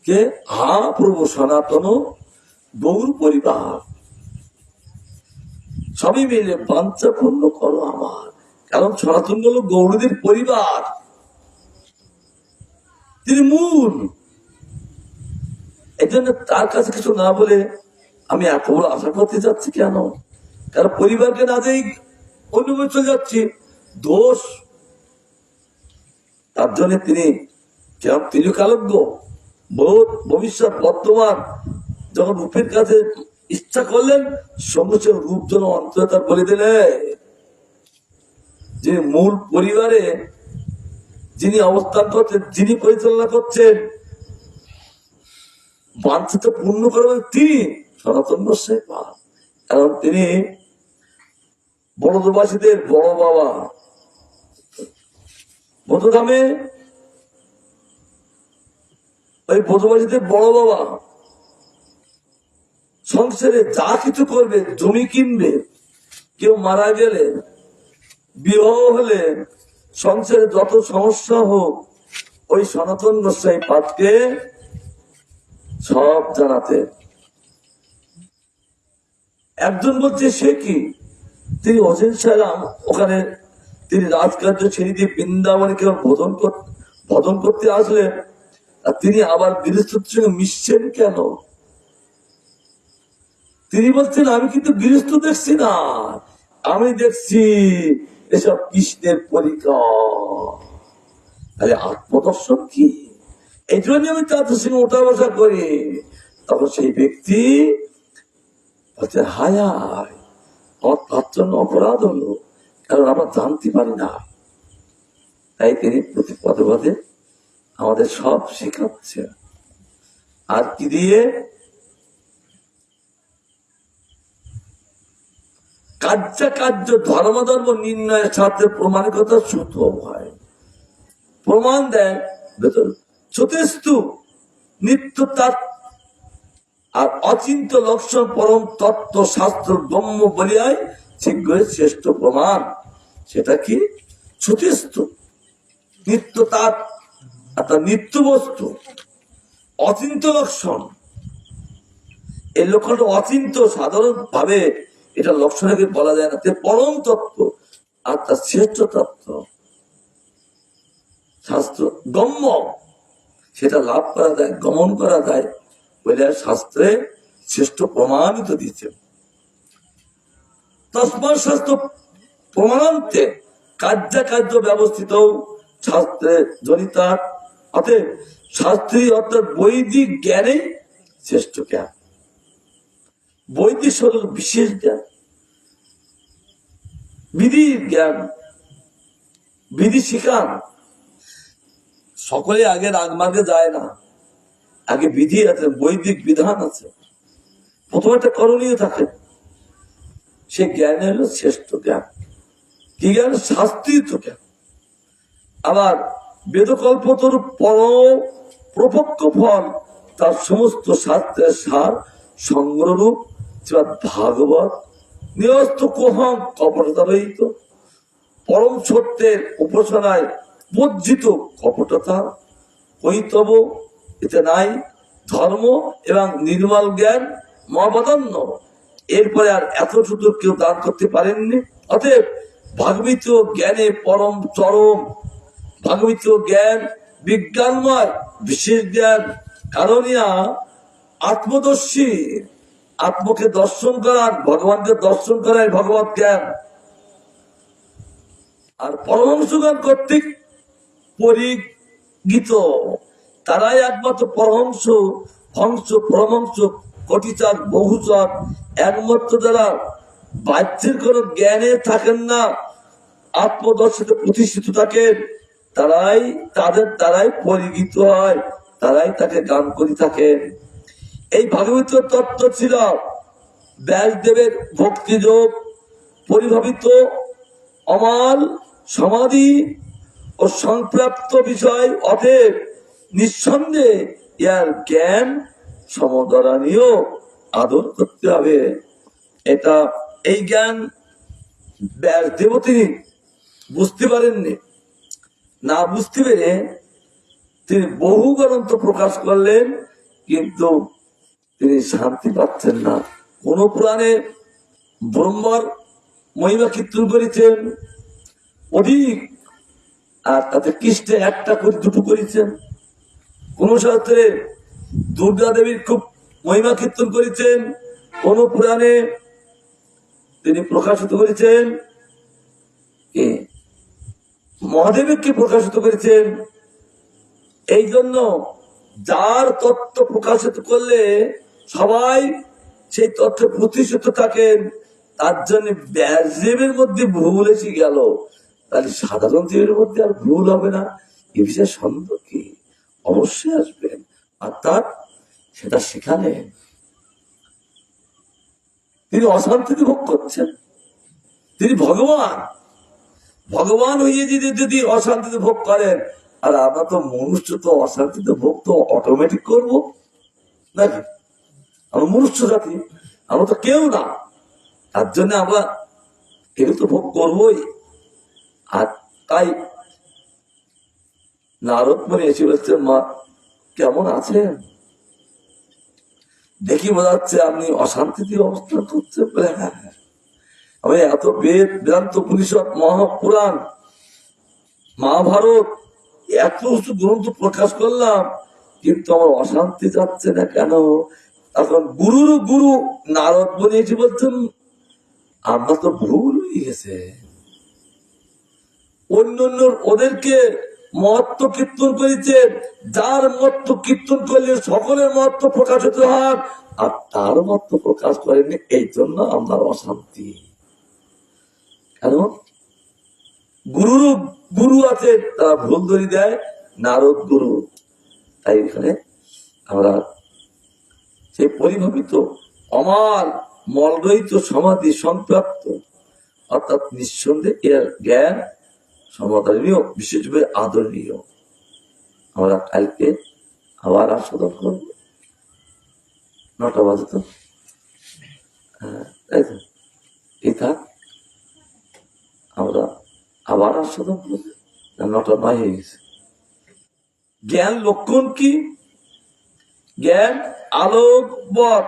কে, হা প্রভু সনাতন গৌর পরিবার সবই মিলে বাঞ্ছা পূর্ণ করো আমার। কারণ সনাতন হল গৌরীদের পরিবার, তিনি মূল। এই জন্য তার কাছে কিছু না বলে আমি এত বড় আশা করতে যাচ্ছি কেন? কারণ পরিবারকে না যেই অন্যভাবে চলে যাচ্ছি, দোষ। তার জন্য তিনি ত্রিকালজ্ঞ, ভবিষ্যৎ বর্তমান যখন রূপের কাছে ইচ্ছা করলেন, সঙ্গে সঙ্গে রূপ যেন অন্তরে তার বলে দিলে, যে মূল পরিবারে যিনি অবস্থান করছেন, যিনি পরিচালনা করছেন, বাঞ্ছিত পূর্ণ করবেন তিনি সনাতন গোস্বামী পাদ। কারণ তিনি বড়বাসীদের বড় বাবা। বোধধামে ওই বোধবাসীদের বড় বাবা সংসারে যা কিছু করবে, জমি কিনবে, কেউ মারা গেলে, বিবাহ হলে, সংসারে যত সমস্যা হোক, ওই সনাতন গোস্বামী পাদকে সব জানাতে। একজন বলছে সে কি, তিনি অজেন সারাম ওখানে তিনি রাজকার্য ছেড়ে দিয়ে বৃন্দাবনে কেবল ভজন করতে আসলেন, আর তিনি আবার গৃহস্থের সঙ্গে মিশছেন কেন? তিনি বলছেন আমি কিন্তু গৃহস্থ দেখছি না, আমি দেখছি এসব কৃষ্ণের পরিকর। তাহলে আত্মদর্শন কি? এই জন্য আমি তাদের সঙ্গে ওঠা বসা করি। তখন সেই ব্যক্তি বলছে হায় হায়, আমার তার জন্য অপরাধ হলো, কারণ আমরা জানতে পারি না। তাই তিনি প্রতি পদে পদে আমাদের সব শেখাচ্ছে। আর কি দিয়ে? কার্য ধর্ম নির্ণয়ের সাথে প্রমাণিকতা সুতম হয়। প্রমাণ দেয় ভেতর চতুস্তু নিত্য তার আর অচিন্ত লক্ষণ পরম তত্ত্ব শাস্ত্র ব্রহ্ম বলিয়ায় শীঘ্রই শ্রেষ্ঠ প্রমাণ। সেটা কি? চতুস্তু নিত্য তার, অর্থাৎ নিত্য বস্তু, অচিন্ত লক্ষণ। এই লক্ষণটা অচিন্ত, সাধারণ ভাবে এটা লক্ষণকে বলা যায় না। পরম তত্ত্ব আর তার শ্রেষ্ঠ তত্ত্ব শাস্ত্র গম্য, সেটা লাভ করা যায়, গমন করা যায় বলে শাস্ত্রে শ্রেষ্ঠ প্রমাণিত দিচ্ছে। তস্মাৎ শাস্ত্র প্রমাণান্তে কার্য ব্যবস্থিত শাস্ত্রে জনিতা। অতএব শাস্ত্রীয় অর্থাৎ বৈদিক জ্ঞানেই শ্রেষ্ঠ জ্ঞান। বৈদিক হল বিশেষ জ্ঞান, বিধির জ্ঞান, বিধি শিখান। সকলে আগে রাগমার্গে যায় না, আগে বিধি আছে, বৈদিক বিধান আছে, প্রথমে একটা করণীয় থাকে। সে জ্ঞান হলো শ্রেষ্ঠ জ্ঞান। কি জ্ঞান? শাস্ত্রীয় জ্ঞান। আবার বেদকল্পতর প্রপক্ষ ফল তার সমস্ত শাস্ত্রের সার সংগ্রহরূপ ভাগবত নিরস্ত কোহং কপটতা রহিত, পরম সত্যের উপাসনায় বর্জিত কপটতা কৈতব এতে নাই। ধর্ম এবং নির্মল জ্ঞান মহাপ্রাধান্য। এরপরে আর এত সুদূর কেউ দান করতে পারেননি। অতএব ভাগবত জ্ঞানে পরম চরম, ভাগবত জ্ঞান বিজ্ঞানময় বিশেষ জ্ঞান। কারণ ইয়া আত্মদর্শী, আত্মকে দর্শন করার, ভগবানকে দর্শন করার ভগবত জ্ঞান। আর পরমহংসগণ কর্তৃক পরিগীত, তারাই একমাত্র পরমহংস, হংস, পরমহংস, কোটিচার, বহুচার, একমাত্র যারা বাহ্যের কোন জ্ঞানে থাকেন না, আত্মদর্শনে প্রতিষ্ঠিত থাকেন, তারাই তাদের দ্বারাই পরিগীত হয়, তারাই তাকে গান করে থাকেন। এই ভাগবত তত্ত্ব ছিল ব্যাসদেবের ভক্তিযোগ পরিভাবিত অমাল সমাধি ও সংপ্রাপ্ত বিষয়। অতএব নিঃসন্দেহে ইয়ার জ্ঞান সমদরণীয়, আদর করতে হবে। এটা এই জ্ঞান ব্যাসদেব তিনি বুঝতে পারেননি, না বুঝতে পেরে তিনি বহু গ্রন্থ প্রকাশ করলেন, কিন্তু তিনি শান্তি পাচ্ছেন না। কোন পুরাণে ব্রহ্মার মহিমা কীর্তন করেছেন অধিক, আর তাতে কৃষ্ণে একটা করে দুটো করেছেন। কোন শাস্ত্রে দুর্গা দেবীর খুব মহিমা কীর্তন করেছেন, কোন পুরাণে তিনি প্রকাশিত করেছেন মহাদেবকে প্রকাশিত করেছেন। এই জন্য যার তত্ত্ব প্রকাশিত করলে সবাই সেই তত্ত্বে প্রতিষ্ঠিত থাকেন, তার জন্য ব্যাসদেবের মধ্যে ভুল এসে গেল, তাহলে সাধারণ জীবের মধ্যে আর ভুল হবে না, এ বিষয়ে সন্দেহ কি? অবশ্যই আসবেন। অর্থাৎ সেটা শেখালেন। তিনি অশান্তিতে ভোগ করছেন, তিনি ভগবান, ভগবান হয়ে যদি অশান্তিতে ভোগ করেন, আর আমরা তো মনুষ্য, তো অশান্তিতে ভোগ তো অটোমেটিক করবো নাকি? আমরা মনুষ্য জাতি, আমরা তো কেউ না, তার জন্য আমরা এগুলো তো ভোগ করবোই। আর তাই নারদ মনে এসে বলছে, মা কেমন আছেন? দেখি বোঝা যাচ্ছে আপনি অশান্তিতে অবস্থান করছে। হ্যাঁ, আমি এত বেদ, বেদান্ত, উপনিষদ, মহাপুরাণ, মহাভারত, এত গ্রন্থ প্রকাশ করলাম, কিন্তু আমার অশান্তি যাচ্ছে না কেন? তখন গুরুর গুরু নারদ মনে এসে বলছেন, আমরা তো ভুল হয়ে গেছে। অন্য ওদেরকে মহত্ব কীর্তন করেছেন, যার মহত্ব কীর্তন করলে সকলের মহত্ব প্রকাশিত হয়, আর তার মহত্ব প্রকাশ করেনি, এই জন্য আমরা অশান্তি। কেন? গুরুর গুরু আছে, তারা ভুল ধরে দেয়, নারদ গুরু। তাই এখানে আমরা সেই পরিভাবিত অমাল মলরহিত সমাধি সংপ্রাপ্ত, অর্থাৎ নিঃসন্দেহে এর জ্ঞান সমাদরণীয়, বিশেষভাবে আদরণীয়। আমরা কালকে আবার আস্বাদন করব, 9টা বাজে তো, তাই তো, এই থাক, আমরা আবার আস্বাদন করব। 9টা 9 হয়ে গেছে। জ্ঞান লক্ষণ কি? জ্ঞান আলোকবৎ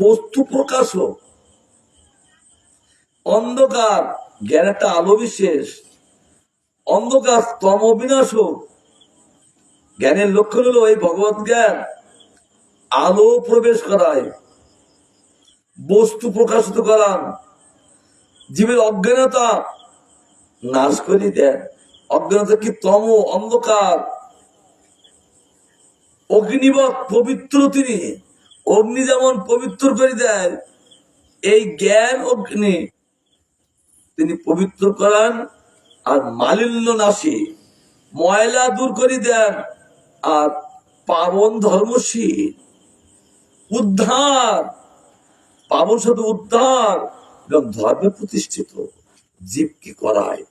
বস্তু প্রকাশক। অন্ধকার, জ্ঞান একটা আলো বিশেষ। অন্ধকার তম বিনাশক। জ্ঞানের লক্ষণ হলো এই ভগবত জ্ঞান আলো প্রবেশ করায়, বস্তু প্রকাশিত করান, জীবের অজ্ঞানতা নাশ করে দেন। অজ্ঞানতা কি? তম, অন্ধকার। অগ্নিবৎ পবিত্র তিনি, অগ্নি যেমন পবিত্র করে দেয়, এই জ্ঞান অগ্নি তিনি পবিত্র করান, আর মালিন্য নাশী, ময়লা দূর করে দেন, আর পাবন ধর্মশীল, উদ্ধার, পাবন শুধু উদ্ধার এবং ধর্মে প্রতিষ্ঠিত জীবকে করায়।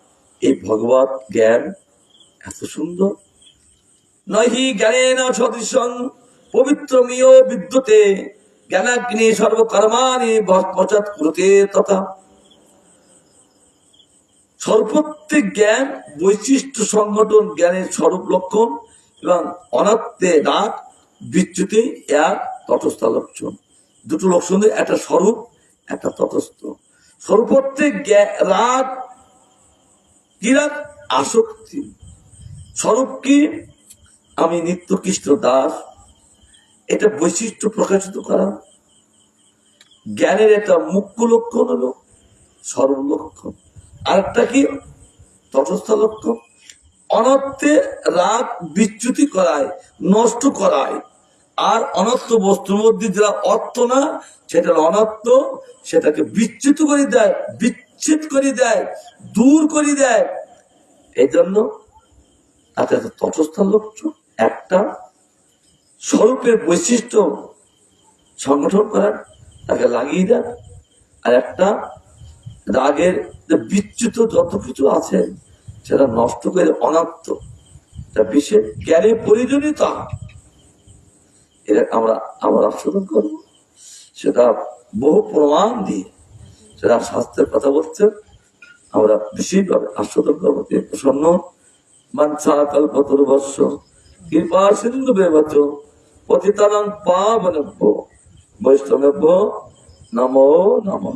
এই ভগবত জ্ঞান এত সুন্দর। নহি জ্ঞানেন সদৃশং পবিত্রমিয় বিদ্যতে, জ্ঞানাগ্নি সর্বকর্মাণি পশ্চাৎ কুরুতে তথা। সর্বপ্রত্যেক জ্ঞান বৈশিষ্ট্য সংগঠন, জ্ঞানের স্বরূপ লক্ষণ এবং অনাত্মে রাগ বিচ্যুতি এক তটস্থ লক্ষণ। দুটো লক্ষণ, একটা স্বরূপ একটা তটস্থ। স্বরূপ হচ্ছে রাগ, কি রাগ? আসক্তি। স্বরূপ কি? আমি নিত্য কৃষ্ণ দাস, এটা বৈশিষ্ট্য প্রকাশিত করা। জ্ঞানের একটা মুখ্য লক্ষণ হলো স্বরূপ লক্ষণ। আরেকটা কি? তটস্থ লক্ষণ। অনর্থে রাগ বিচ্যুতি করায়, নষ্ট করায়। আর অনর্থ বস্তুর মধ্যে যেটা অর্থ না, সেটা অনর্থ, সেটাকে বিচ্যুত করে দেয়, বিচ্ছেদ করে দেয়, দূর করে দেয়। এই জন্য একটা তটস্থ লক্ষণ, একটা স্বরূপের বৈশিষ্ট্য সংগঠন করার, তাকে লাগিয়ে দেয়। আর একটা রাগের যে বিচ্যুত যত কিছু আছে সেটা নষ্ট করে অনাত্ম, বিশেষ জ্ঞানের প্রয়োজনীয়তা, এটা আমরা আস্বাদন করবো। সেটা বহু প্রমাণ দিয়ে, সেটা শাস্ত্রের কথা বলছে, আমরা বিশেষভাবে আস্বাদন করবো। তিনি প্রসন্ন মাঞ্ছা কল্পতরুবর্ষ কৃপা সিন্ধু বেবচ পতিতানাং পাবনেভ্যো বৈষ্ণবেভ্যো নমো নমঃ।